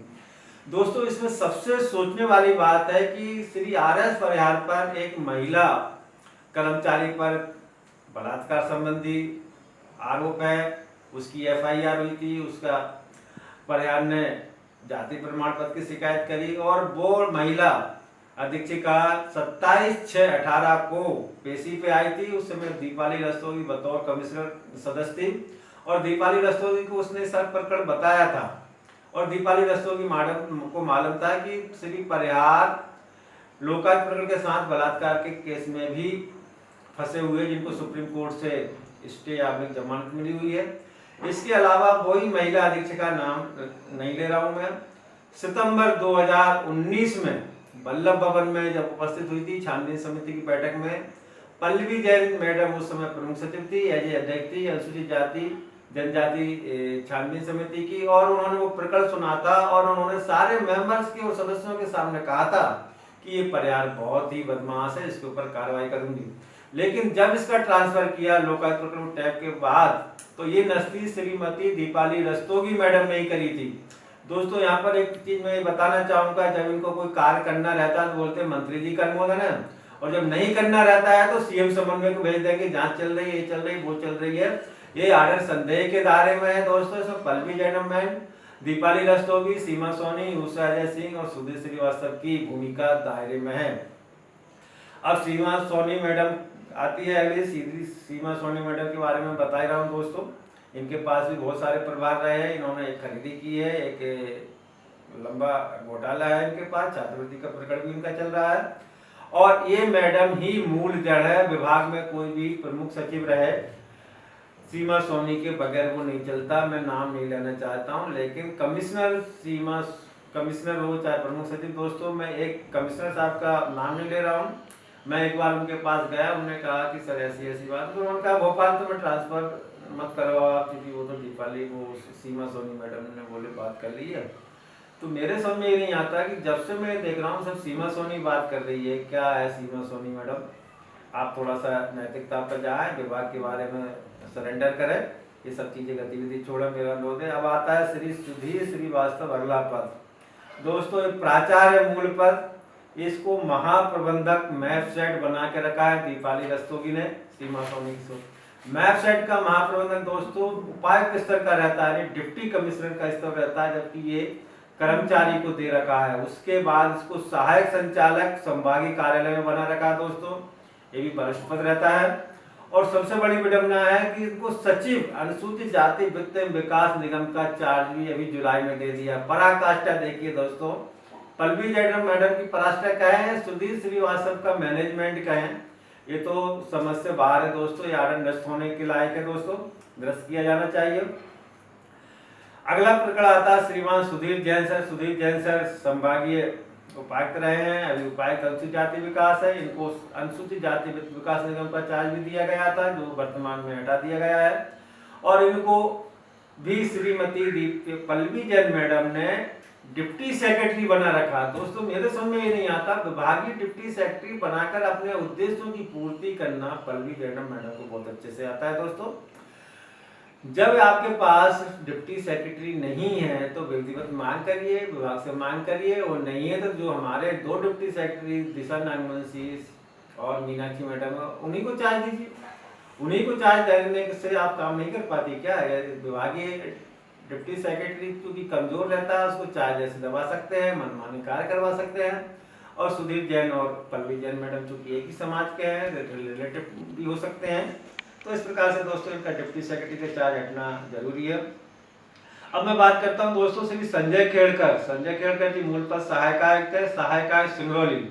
[SPEAKER 1] दोस्तों। इसमें सबसे सोचने वाली बात है कि श्री RS परिहार पर एक महिला कर्मचारी पर बलात्कार संबंधी आरोप है, उसकी FIR हुई थी, उसका परिहार ने जाति प्रमाण पत्र की शिकायत करी, और वो महिला अधीक्षिका 27/6/18 को पेशी पे आई थी। उस समय दीपाली रस्तोगी बतौर कमिश्नर सदस्य थी, और दीपाली रस्तोगी को उसने सब प्रकरण बताया था, और दीपाली रस्तोगी मैडम को मालूम था कि श्री परिहार लोकायुक्त प्रकरण के साथ बलात्कार के केस में भी फंसे हुए, जिनको सुप्रीम कोर्ट से स्टे या जमानत मिली हुई है। इसके अलावा वही महिला अधीक्षिका, नाम नहीं ले रहा हूं मैं, सितंबर 2019 में वल्लभ भवन में जब उपस्थित हुई थी छानबीन समिति की बैठक में, पल्लवी जैन मैडम उस समय प्रमुख सचिव थी, अध्यक्ष थी अनुसूचित जाति जनजाति छानबीन समिति की, और उन्होंने वो प्रकरण सुना था, और उन्होंने सारे मेंबर्स के और सदस्यों के सामने कहा था कि ये परिहार बहुत ही बदमाश है, इसके ऊपर कार्रवाई करूंगी। लेकिन जब इसका ट्रांसफर किया लोकायुक्त प्रकरण टैब के बाद, तो ये नस्ती श्रीमती दीपाली रस्तोगी मैडम ने ही करी थी दोस्तों। यहाँ पर एक चीज मैं बताना चाहूंगा, जब इनको कोई कार्य करना रहता है तो बोलते हैं मंत्री जी का अनुमोदन है, और जब नहीं करना रहता है तो CM समन्वय को भेज देंगे, जांच चल रही है, ये चल रही है, वो चल रही है। ये आर्डर संदेह के दायरे में है दोस्तों। इसमें पल्लवी जैन मैम, दीपाली रस्तोगी, सीमा सोनी, उषा अजय सिंह और सुधीर श्रीवास्तव की भूमिका दायरे में है। अब सीमा सोनी मैडम आती है अगली। सीमा सोनी मैडम के बारे में बता रहा हूँ दोस्तों। इनके पास भी बहुत सारे प्रभार रहे हैं। इन्होंने एक खरीदी की है, एक लंबा घोटाला है इनके पास, छात्रवृत्ति का प्रकरण भी इनका चल रहा है, और ये मैडम ही मूल जड़ है। विभाग में कोई भी प्रमुख सचिव रहे, सीमा सोनी के बगैर वो नहीं चलता। मैं नाम नहीं लेना चाहता हूँ, लेकिन कमिश्नर हो चाहे प्रमुख सचिव दोस्तों, मैं एक कमिश्नर साहब का नाम नहीं ले रहा हूँ। मैं एक बार उनके पास गया, उन्होंने कहा कि सर ऐसी ऐसी बात, तो उन्होंने कहा भोपाल तो मैं ट्रांसफर मत करवाओ आप, क्योंकि वो तो दीपाली वो सीमा सोनी मैडम ने बोले बात कर ली है। तो मेरे समझ में ये नहीं आता कि जब से मैं देख रहा हूँ सब सीमा सोनी बात कर रही है। क्या है सीमा सोनी मैडम, आप थोड़ा सा नैतिकता पर जाए, विभाग के बारे में सरेंडर करें, ये सब चीजें गतिविधि छोड़े, मेरा अनुरोध है। अब आता है श्री सुधीर श्रीवास्तव, अगला पद दोस्तों, प्राचार्य मूल पद, इसको महाप्रबंधक मैप सेट बना के रखा है दीपाली रस्तोगी ने, सीमा सोनी को। मैप सेट का महाप्रबंधक दोस्तों उपायुक्त स्तर का रहता है, डिप्टी कमिश्नर का स्तर रहता है, जबकि ये कर्मचारी को दे रखा है। उसके बाद इसको सहायक संचालक संभागीय कार्यालय में बना रखा है दोस्तों, ये भी वरिष्ठ पद रहता है। और सबसे बड़ी विडंबना है कि इनको सचिव अनुसूचित जाति वित्त विकास निगम का चार्ज भी अभी जुलाई में दे दिया। पराकाष्ठा देखिए दोस्तों, पल्लवी जैन मैडम की पराकाष्ठा कहें, सुधीर श्रीवास्तव का मैनेजमेंट कहें, ये तो समझ से बाहर है दोस्तों। ये आर्डर नष्ट होने के लायक है दोस्तों, निरस्त किया जाना चाहिए। अगला प्रकरण आता है श्रीमान सुधीर जैन सर। सुधीर जैन सर संभागीय उपायुक्त रहे हैं। अभी उपायुक्त अनुसूचित जाति विकास है, इनको अनुसूचित जाति विकास निगम का चार्ज भी दिया गया था, जो वर्तमान में हटा दिया गया है। और इनको भी श्रीमती पल्लवी जैन मैडम ने डिप्टी सेक्रेटरी बना रखा। दोस्तों मेरे समझ में ये नहीं आता, विभागीय डिप्टी सेक्रेटरी बनाकर अपने उद्देश्यों की पूर्ति करना पल्लवी जैन मैडम को बहुत अच्छे से आता है। दोस्तों जब आपके पास डिप्टी सेक्रेटरी नहीं है तो व्यक्तिगत मांग करिए, विभाग से मांग करिए, और नहीं है तो जो हमारे 2 डिप्टी सेक्रेटरी दिशा नागवंशी और मीनाक्षी मैडम है, उन्हीं को चार्ज दीजिए। उन्हीं को चार्ज देने से आप काम नहीं कर पाती क्या? विभागीय डिप्टी सेक्रेटरी क्योंकि कमजोर रहता है, उसको चार्ज ऐसे दबा सकते हैं, मनमानी कार्य करवा सकते हैं। और सुधीर जैन और पल्लवी जैन मैडम चूंकि एक ही समाज के हैं, रिलेटिव भी हो सकते हैं, तो इस प्रकार से दोस्तों इनका डिप्टी सेक्रेटरी का चार्ज हटना जरूरी है। अब मैं बात करता हूं दोस्तों श्री संजय खेड़कर। संजय खेड़कर जी मूल पद सहायक आयुक्त है, सहायक आयुक्त सिंगरौली।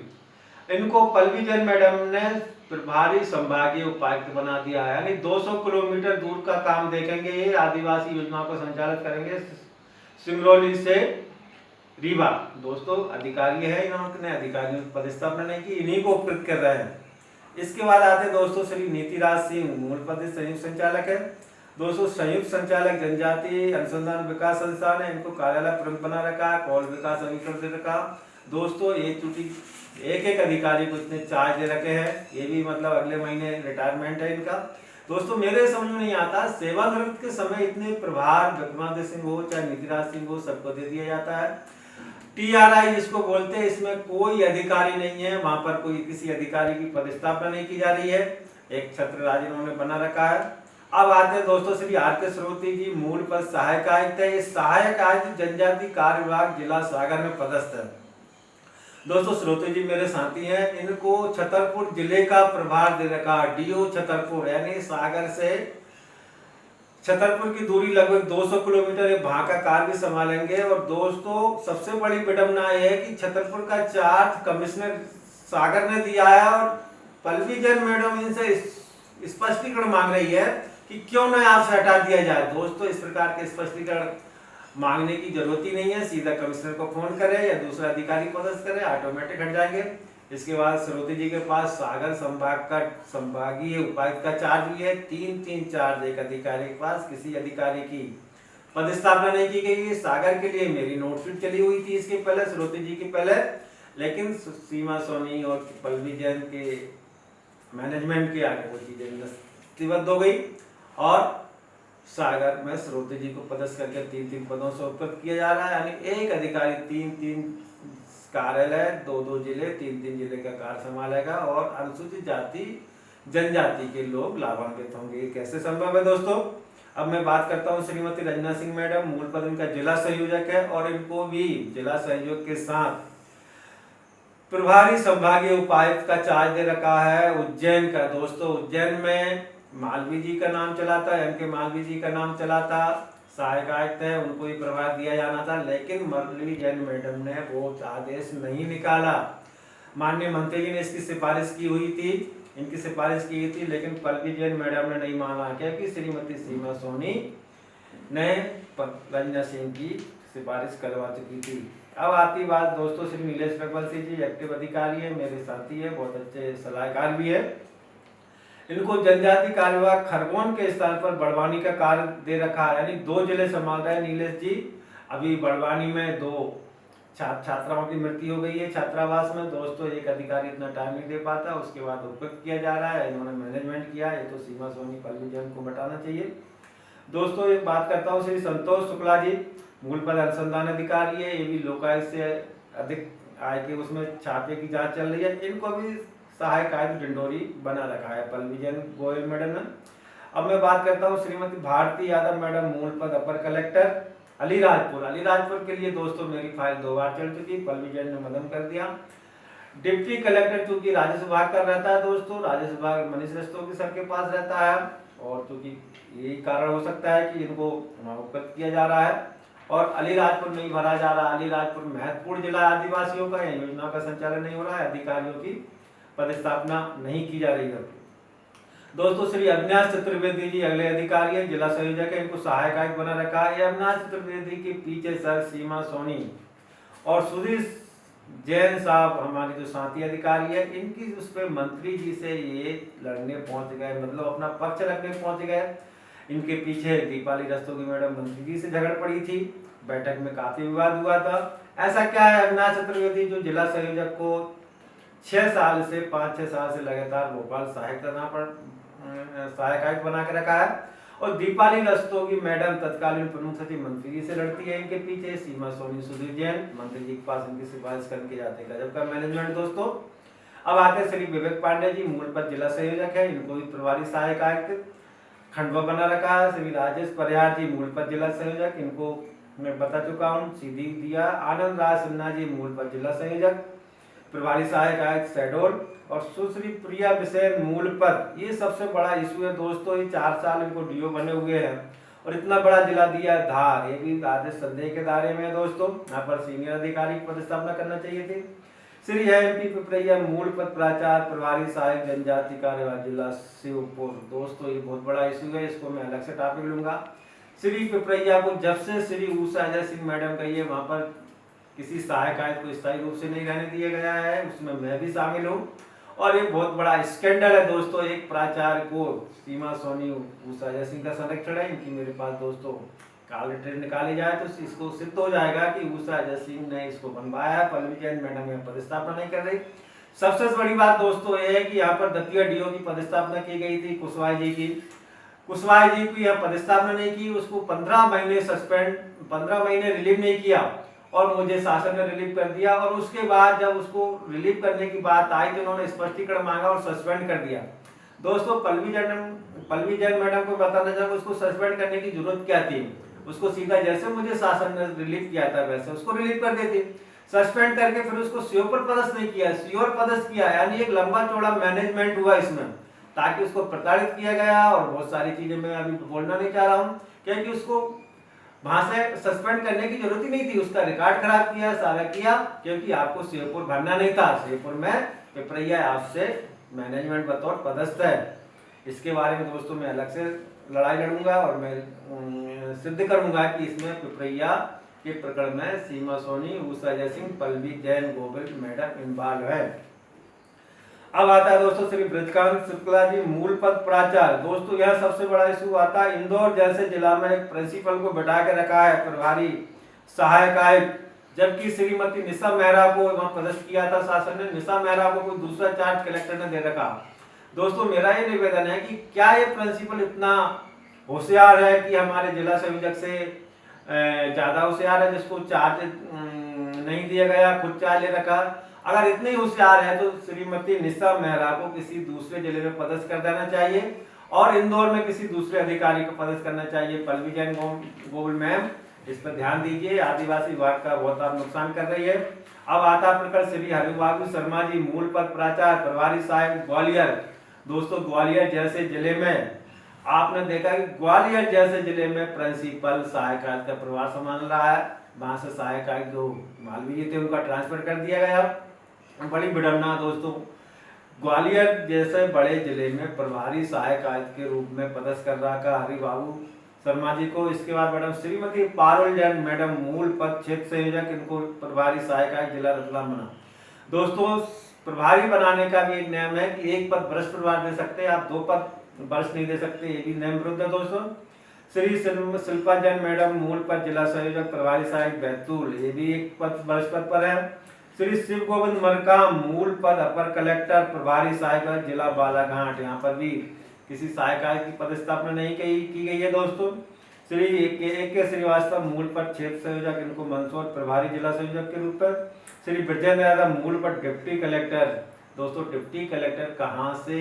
[SPEAKER 1] इनको पल्लवी जैन मैडम ने प्रभारी संभागीय उपायुक्त बना दिया है, यानी 200 किलोमीटर दूर का काम देखेंगे। ये आदिवासी योजनाओं को संचालित करेंगे सिंगरौली से रीवा। दोस्तों अधिकारी है, इन्होंने अधिकारियों की पदस्थापना नहीं की, इन्हीं को उपकृत कर रहे हैं। इसके बाद आते हैं दोस्तों श्री नीतिराज सिंह, मूल पद संयुक्त संचालक है। दोस्तों संयुक्त संचालक जनजातीय अनुसंधान विकास संस्थान है, इनको कार्यालय प्रमुख बना रखा, कौल विकास समीकरण दे रखा। दोस्तों एक चूंकि एक अधिकारी को इतने चार्ज दे रखे हैं, ये भी मतलब अगले महीने रिटायरमेंट है इनका। दोस्तों मेरे समझ में नहीं आता, सेवानिवृत्त के समय इतने प्रभार विक्रमादित्य सिंह हो चाहे नीतिराज सिंह हो, सबको दे दिया जाता है। TRI जिसको बोलते हैं, इसमें कोई अधिकारी नहीं है, वहां पर कोई किसी अधिकारी की पदस्थापना नहीं की जा रही है, एक छत्र राज इन्होंने बना रखा है। अब आते हैं दोस्तों श्री RK श्रोती जी, मूल पद सहायक आयुक्त है। ये सहायक आयुक्त जनजाति कार्य विभाग जिला सागर में पदस्थ है। दोस्तों श्रोती जी मेरे साथी हैं, इनको छतरपुर जिले का प्रभार दे रखा, DO छतरपुर, यानी सागर से छतरपुर की दूरी लगभग 200 किलोमीटर है, वहां का कार्य भी संभालेंगे। और दोस्तों सबसे बड़ी विडंबना यह है कि छतरपुर का चार्ज कमिश्नर सागर ने दिया है, और पल्लवी जैन मैडम इनसे स्पष्टीकरण मांग रही है कि क्यों न आपसे हटा दिया जाए। दोस्तों इस प्रकार के स्पष्टीकरण मांगने की जरूरत ही नहीं है, सीधा कमिश्नर को फोन करे या दूसरा अधिकारी पदस्थ करे, ऑटोमेटिक हट जाएंगे। इसके बाद श्रोती जी के पास सागर संभाग का संभागीय उपायुक्त का चार्ज भी है। 3 चार्ज एक अधिकारी के पास, किसी अधिकारी की पदस्थापना नहीं की गई है। सागर के लिए मेरी नोटशीट चली हुई थी इसके पहले, श्रोती जी के पहले, लेकिन सीमा सोनी और पल्लवी जैन के मैनेजमेंट के आगे वो चीजें नस्तिबद्ध हो गई, और सागर में श्रोती जी को पदस्थ करके 3 पदों से उपकृत किया जा रहा है। यानी एक अधिकारी 3 कार्यालय, 2 जिले, 3 जिले का कार्य संभालेगा, और अनुसूचित जाति जनजाति के लोग लाभान्वित होंगे। कैसे संभव है दोस्तों? अब मैं बात करता हूँ श्रीमती रंजना सिंह मैडम, मूल पद इनका जिला संयोजक है, और इनको भी जिला संयोजक के साथ प्रभारी संभागीय उपायुक्त का चार्ज दे रखा है उज्जैन का। दोस्तों उज्जैन में मालवी जी का नाम चला था, MK मालवी जी का नाम चला था, सहायक आयुक्त है, उनको ही प्रभार दिया जाना था, लेकिन पल्लवी जैन मैडम ने वो आदेश नहीं निकाला। माननीय मंत्री जी ने इसकी सिफारिश की हुई थी, इनकी सिफारिश की थी, लेकिन पल्लवी जैन मैडम ने नहीं माना, क्योंकि श्रीमती सीमा सोनी ने रंजना सिंह की सिफारिश करवा चुकी थी। अब आती बात दोस्तों श्री नीलेश रघुवंशी जी, एक्टिव अधिकारी है, मेरे साथी है, बहुत अच्छे सलाहकार भी है। इनको जनजाति कार्य विभाग खरगोन के स्थान पर बड़वानी का कार्य दे रखा है, यानी 2 जिले संभाल रहे हैं नीलेश जी। अभी बड़वानी में 2 छात्राओं की मृत्यु हो गई है छात्रावास में। दोस्तों एक अधिकारी इतना टाइम नहीं दे पाता, उसके बाद उपयुक्त किया जा रहा है, इन्होंने मैनेजमेंट किया, ये तो सीमा सोनी पल्लवी जैन को हटाना चाहिए। दोस्तों एक बात करता हूँ श्री संतोष शुक्ला जी, मूल पद अनुसंधान अधिकारी है, ये भी लोकायुक्त से अधिक आय के उसमें छापे की जांच चल रही है, इनको भी सहायक आयुक्त डिंडोरी बना रखा है पल्लवी जैन गोयल मैडम ने। अब मैं बात करता हूँ श्रीमती भारती यादव मैडम, मूल पद अपर कलेक्टर अलीराजपुर। अलीराजपुर के लिए दोस्तों मेरी फाइल 2 बार चल चुकी, पल्लवी जैन ने मदन कर दिया। डिप्टी कलेक्टर चूंकि राजस्व विभाग का रहता है दोस्तों, राजस्व विभाग मनीष रस्तोगी सर के पास रहता है, और चूंकि यही कारण हो सकता है कि इनको उपकृत किया जा रहा है, और अलीराजपुर नहीं भरा जा रहा। अलीराजपुर महत्वपूर्ण जिला आदिवासियों का, योजना का संचालन नहीं हो रहा है, अधिकारियों की पदस्थापना नहीं की जा रही है। दोस्तों श्री अविनाश चतुर्वेदी जी अगले अधिकारी है, जिला संयोजक है, इनको सहायक आयुक्त बना रखा है। अविनाश चतुर्वेदी के पीछे सर सीमा सोनी और सुधीर जैन साहब हमारे जो साथी अधिकारी है, इनकी उस पर मंत्री जी से ये लड़ने पहुंच गए, मतलब अपना पक्ष रखने पहुंच गए। इनके पीछे दीपाली रस्तोगी मैडम मंत्री जी से झगड़ पड़ी थी, बैठक में काफी विवाद हुआ था। ऐसा क्या है, अविनाश चतुर्वेदी जो जिला संयोजक को 5-6 साल से लगातार भोपाल सहायक आयुक्त बना के रखा है, और दीपाली रस्तोगी मैडम तत्कालीन प्रमुख सचिव मंत्री जी से लड़ती है। इनके पीछे सीमा सोनी, सुधीर जैन मंत्री जी के पास इनकी सिफारिश करके जाते हैं। गजब का मैनेजमेंट दोस्तों। अब आते हैं श्री विवेक पांडे जी, मूल पद जिला संयोजक है, इनको भी प्रभारी सहायक आयुक्त खंडवा बना रखा है। श्री राजेश परिहार जी मूल पद जिला संयोजक, इनको मैं बता चुका हूँ, सीधी दिया। आनंद राज सिन्हा जी मूल पद जिला संयोजक, प्रभारी सहायक आयुक्त शहडोल, और सुश्री प्रिया बिसेन मूल पद। ये सबसे बड़ा इशू है दोस्तों, ये 4 साल इनको डीओ बने हुए हैं और इतना बड़ा जिला दिया है धार, ये भी आदेश संदेह के दायरे में है दोस्तों। यहाँ पर सीनियर अधिकारी की पदस्थापना करना चाहिए थी। श्री एमपी पिपरैया मूल पद प्राचार्य, प्रभारी सहायक जनजाति कार्यवाही जिला शिवपुर। दोस्तों ये बहुत बड़ा इशू है, इसको मैं अलग से टॉपिक लूंगा। श्री पिपरैया को जब से श्री उषा अजय सिंह मैडम कही है, वहां पर किसी सहायक आयुक्त को स्थायी रूप से नहीं रहने दिया गया है, उसमें मैं भी शामिल हूँ। और ये बहुत बड़ा स्कैंडल है दोस्तों, एक प्राचार्य को सीमा सोनी उषा अजय सिंह का संरक्षण है। इनकी मेरे पास दोस्तों काले ट्रेन निकाली जाए तो इसको सिद्ध हो जाएगा कि उषा अजय सिंह ने इसको बनवाया है। पल्लवी जैन मैडम यहाँ पदस्थापना नहीं कर रही। सबसे बड़ी बात दोस्तों ये है कि यहाँ पर दतिया डीओ की पदस्थापना की गई थी कुशवाहा जी की। कुशवाहा जी की यहाँ पदस्थापना नहीं की, उसको 15 महीने सस्पेंड, 15 महीने रिलीव नहीं किया और मुझे शासन ने रिलीव कर दिया। और उसके बाद जब उसको रिलीव करने की बात आई तो उन्होंने स्पष्टीकरण मांगा और सस्पेंड कर दिया। दोस्तों पल्लवी जैन मैडम को बताना चाहूंगा, उसको सस्पेंड करने की जरूरत क्या थी? उसको सीधा जैसे मुझे शासन ने रिलीव किया था वैसे उसको रिलीव कर देती। सस्पेंड करके फिर उसको सीओ पर पदस्थ नहीं किया, सीओ पदस्थ किया, यानी एक लंबा चौड़ा मैनेजमेंट हुआ इसमें, ताकि उसको प्रताड़ित किया गया। और बहुत सारी चीजें मैं अभी बोलना नहीं चाह रहा हूँ, क्योंकि उसको वहां से सस्पेंड करने की जरूरत ही नहीं थी। उसका रिकॉर्ड खराब किया, सारा किया, क्योंकि आपको शिवपुर भरना नहीं था। शिवपुर में पिपरैया आपसे मैनेजमेंट बतौर पदस्थ है। इसके बारे में दोस्तों मैं अलग से लड़ाई लड़ूंगा और मैं सिद्ध करूंगा कि इसमें पिपरैया के प्रकरण में सीमा सोनी, उषा अजय सिंह, पल्लवी जैन गोविल मैडम इन्वॉल्व है। अब आता है दोस्तों श्री ब्रजकांत शुक्ला जी मूल पद प्राचार्य। दोस्तों यह सबसे बड़ा इशू आता है, इंदौर जैसे जिला में एक प्रिंसिपल को बैठा के रखा है प्रभारी सहायक आयुक्त, जबकि श्रीमती निशा मेहरा को वहां पदस्थ किया था शासन ने। निशा मेहरा को कोई दूसरा चार्ज कलेक्टर ने दे रखा। दोस्तों मेरा ये निवेदन है कि क्या ये प्रिंसिपल इतना होशियार है कि हमारे जिला संयोजक से ज्यादा होशियार है, जिसको चार्ज नहीं दिया गया, खुद चार्ज ले रखा। अगर इतने होशियार है तो श्रीमती निशा मेहरा को किसी दूसरे जिले में पदस्थ कर देना चाहिए और इंदौर में किसी दूसरे अधिकारी को पदस्थ करना चाहिए। पल्लवी जैन गोविल मैम, इस पर ध्यान दीजिए, आदिवासी विभाग का बहुत आप नुकसान कर रही है। अब आता प्रकरण श्री हरिबाबू शर्मा जी मूल पद प्राचार्य, प्रभारी सहायक ग्वालियर। दोस्तों ग्वालियर जैसे जिले में आपने देखा कि ग्वालियर जैसे जिले में प्रिंसिपल सहायक आयुक्त का प्रभार संभाल रहा है, वहां से सहायक आयुक्त जो मालवीय जी थे उनका ट्रांसफर कर दिया गया। बड़ी विडम्बना दोस्तों, ग्वालियर जैसे बड़े जिले में प्रभारी सहायक आयुक्त के रूप में पदस्थ कर रखा हरिबाबू शर्मा जी को। इसके बाद मैडम श्रीमती पारुल जैन मैडम मूल पद क्षेत्र संयोजक, इनको प्रभारी सहायक आयुक्त जिला रतलाम बना। दोस्तों प्रभारी बनाने का भी एक नियम है कि एक पद वरिष्ठ प्रभार दे सकते हैं आप, 2 पद वरिष्ठ नहीं दे सकते, ये भी नियम विरुद्ध है दोस्तों। श्री शिल्पा जैन मैडम मूल पद जिला संयोजक प्रभारी सहायक बैतूल, ये भी एक पद वरिष्ठ पद पर है। श्री शिव गोविंद मरकाम मूल पद अपर कलेक्टर प्रभारी सहायक जिला बालाघाट, यहाँ पर भी किसी सहायक आयुक्त की पदस्थापना नहीं की गई है दोस्तों। श्री के श्रीवास्तव मूल पद क्षेत्र संयोजक, इनको मंदसौर प्रभारी जिला संयोजक के रूप में। श्री ब्रजेंद्र यादव मूल पद डिप्टी कलेक्टर। दोस्तों डिप्टी कलेक्टर कहाँ से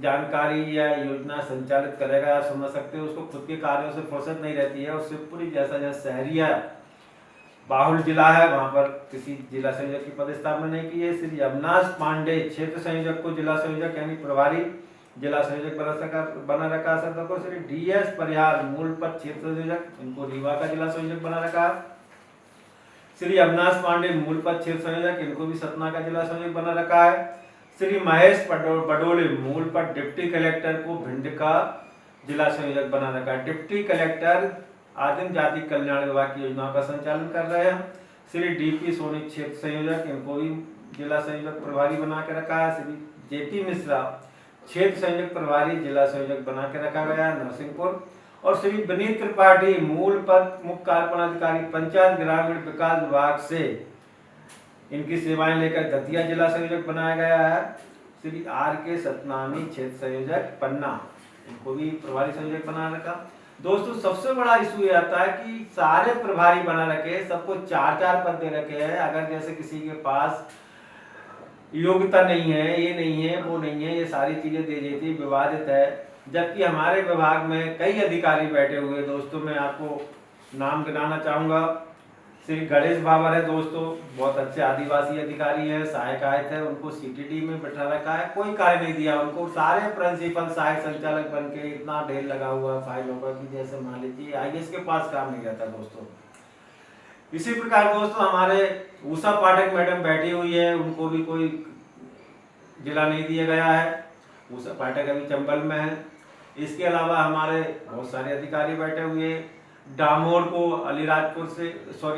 [SPEAKER 1] जानकारी या योजना संचालित करेगा आप समझ सकते हो, उसको खुद के कार्यों से फुर्सत नहीं रहती है। और शिवपुरी जैसा शहरिया बाहुल जिला है, वहां पर किसी जिला संयोजक की पदस्थापना नहीं की है। श्री अविनाश पांडे क्षेत्र संयोजक को जिला संयोजक यानी प्रभारी जिला संयोजक बना रखा है। को श्री डीएस परिहार मूल पद क्षेत्र संयोजक, इनको रीवा का जिला संयोजक बना रखा। श्री अविनाश पांडे मूल पद क्षेत्र संयोजक, इनको भी सतना का जिला संयोजक बना रखा है। श्री महेश बडोले मूल पद डिप्टी कलेक्टर को भिंड का जिला संयोजक बना रखा है। डिप्टी कलेक्टर आदिम जाति कल्याण विभाग की योजनाओं का संचालन कर रहे हैं। श्री डीपी सोनी क्षेत्र संयोजक, इनको भी जिला संयोजक प्रभारी बना के रखा है। श्री जेपी मिश्रा क्षेत्र संयोजक प्रभारी जिला संयोजक बना के रखा गया है नरसिंहपुर। और श्री विनीत त्रिपाठी मूल पद मुख्य कार्यपालन अधिकारी पंचायत ग्रामीण विकास विभाग से इनकी सेवाएं लेकर दतिया जिला संयोजक बनाया गया है। श्री आर के सतनामी क्षेत्र संयोजक पन्ना, इनको भी प्रभारी संयोजक बना रखा। दोस्तों सबसे बड़ा इशू ये आता है कि सारे प्रभारी बना रखे, सबको 4-4 पद दे रखे हैं। अगर जैसे किसी के पास योग्यता नहीं है, ये नहीं है, वो नहीं है, ये सारी चीजें दे देती, विवादित है। जबकि हमारे विभाग में कई अधिकारी बैठे हुए। दोस्तों मैं आपको नाम गिनाना चाहूँगा। श्री गणेश बाबर है दोस्तों, बहुत अच्छे आदिवासी अधिकारी हैं, सहायक आयुक्त है, उनको सीटीडी में बैठा रखा है, कोई कार्य नहीं दिया उनको। सारे प्रिंसिपल सहायक संचालक बन के इतना ढेर लगा हुआ है फाइलों का कि जैसे मान लीजिए आईएएस के पास काम नहीं रहता दोस्तों। इसी प्रकार दोस्तों हमारे उषा पाठक मैडम बैठी हुई है, उनको भी कोई जिला नहीं दिया गया है। उषा पाठक अभी चंबल में है। इसके अलावा हमारे बहुत सारे अधिकारी बैठे हुए हैं। डामोर को अलीराजपुर से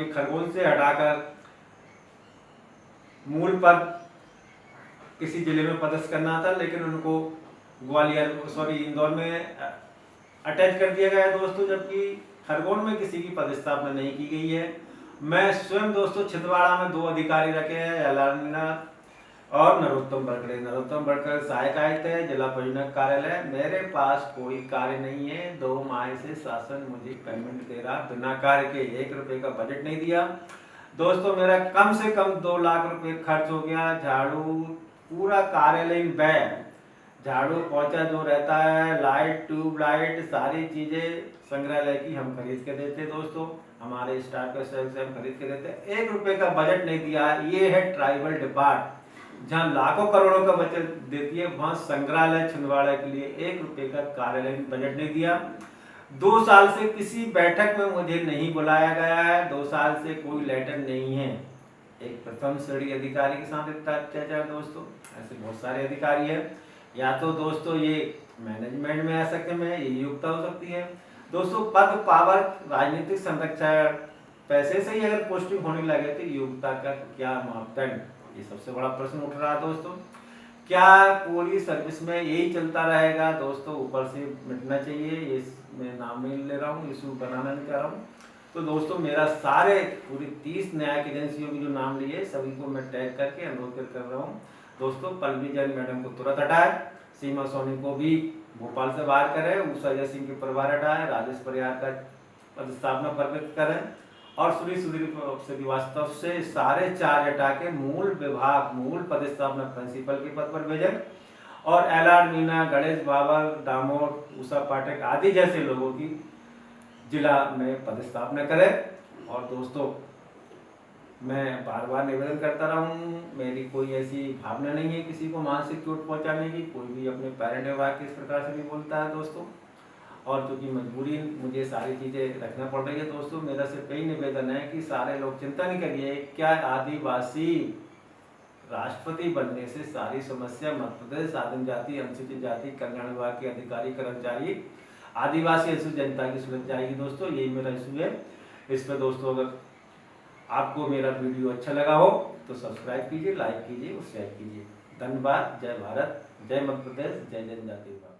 [SPEAKER 1] खरगोन से हटाकर मूल पद किसी जिले में पदस्थ करना था, लेकिन उनको इंदौर में अटैच कर दिया गया है दोस्तों, जबकि खरगोन में किसी की पदस्थापना नहीं की गई है। मैं स्वयं दोस्तों छिंदवाड़ा में 2 अधिकारी रखे हैं, एलाना और नरोत्तम बड़कड़े। नरोत्तम बड़कड़े सहायक आयुक्त है, जिला परियोजना कार्यालय। मेरे पास कोई कार्य नहीं है। 2 माह से शासन मुझे पेमेंट दे रहा, बिना कार्य के 1 रुपए का बजट नहीं दिया दोस्तों। मेरा कम से कम 2 लाख रुपए खर्च हो गया। झाड़ू पूरा कार्यालयीन व्यय, झाड़ू पोंछा जो रहता है, लाइट ट्यूबलाइट, सारी चीजें संग्रहालय की हम खरीद के देते दोस्तों। हमारे स्टाफ के सहयोग से हम खरीद के देते। 1 रुपए का बजट नहीं दिया। ये है ट्राइबल डिपार्ट, जहाँ लाखों करोड़ों का बजट देती है, वहां संग्रहालय छिंदवाड़ा के लिए 1 रुपए का कार्यालय बजट नहीं दिया। 2 साल से किसी बैठक में मुझे नहीं बुलाया गया है। 2 साल से कोई लेटर नहीं है। एक प्रथम श्रेणी अधिकारी के साथ इतना अत्याचार दोस्तों। ऐसे बहुत सारे अधिकारी हैं। या तो दोस्तों ये मैनेजमेंट में आ सकते हैं, ये योग्यता हो सकती है दोस्तों। पद पावर राजनीतिक संरक्षण पैसे से ही अगर पोस्टिंग होने लगे तो योग्यता का क्या मापदंड, ये सबसे बड़ा प्रश्न उठ रहा है दोस्तों। क्या पूरी सर्विस में यही चलता रहेगा दोस्तों? ऊपर से मिटना चाहिए। ये मैं नाम नहीं ले रहा हूँ, इशू बनाना नहीं चाह रहा हूँ। तो दोस्तों मेरा सारे पूरी 30 न्यायिक एजेंसियों की जो नाम लिए सभी को मैं टैग करके अनुरोध कर रहा हूँ दोस्तों। पल्लवी जैन मैडम को तुरंत हटाए, सीमा सोनी को भी भोपाल से बाहर करें, उषा जय सिंह के प्रभार हटाए, राजेश परिहार का पदस्थापना परिवर्तित करें और श्री सुधीर श्रीवास्तव से सारे 4 हटा के मूल विभाग मूल पदस्थापना प्रिंसिपल के पद पर भेजें और एलआर मीना, गणेश बाबर, दामोर, उषा पाठक आदि जैसे लोगों की जिला में पदस्थापना करें। और दोस्तों मैं बार बार निवेदन करता रहा हूँ, मेरी कोई ऐसी भावना नहीं है किसी को मानसिक चोट पहुंचाने की। कोई भी अपने पेरेंट विभाग के इस प्रकार से नहीं बोलता है दोस्तों। और क्योंकि मजबूरी मुझे सारी चीज़ें रखना पड़ रही है दोस्तों, मेरा सिर्फ यही निवेदन है कि सारे लोग चिंता नहीं करिए। क्या आदिवासी राष्ट्रपति बनने से सारी समस्या मध्य प्रदेश आदिम जाति अनुसूचित जाति कल्याण विभाग के अधिकारी कर्मचारी आदिवासी अनुसूचित जनता की सुलझ जाएगी दोस्तों? यही मेरा इशू है। इस पर दोस्तों अगर आपको मेरा वीडियो अच्छा लगा हो तो सब्सक्राइब कीजिए, लाइक कीजिए और शेयर कीजिए। धन्यवाद। जय भारत, जय मध्य प्रदेश, जय जनजाति विभाग।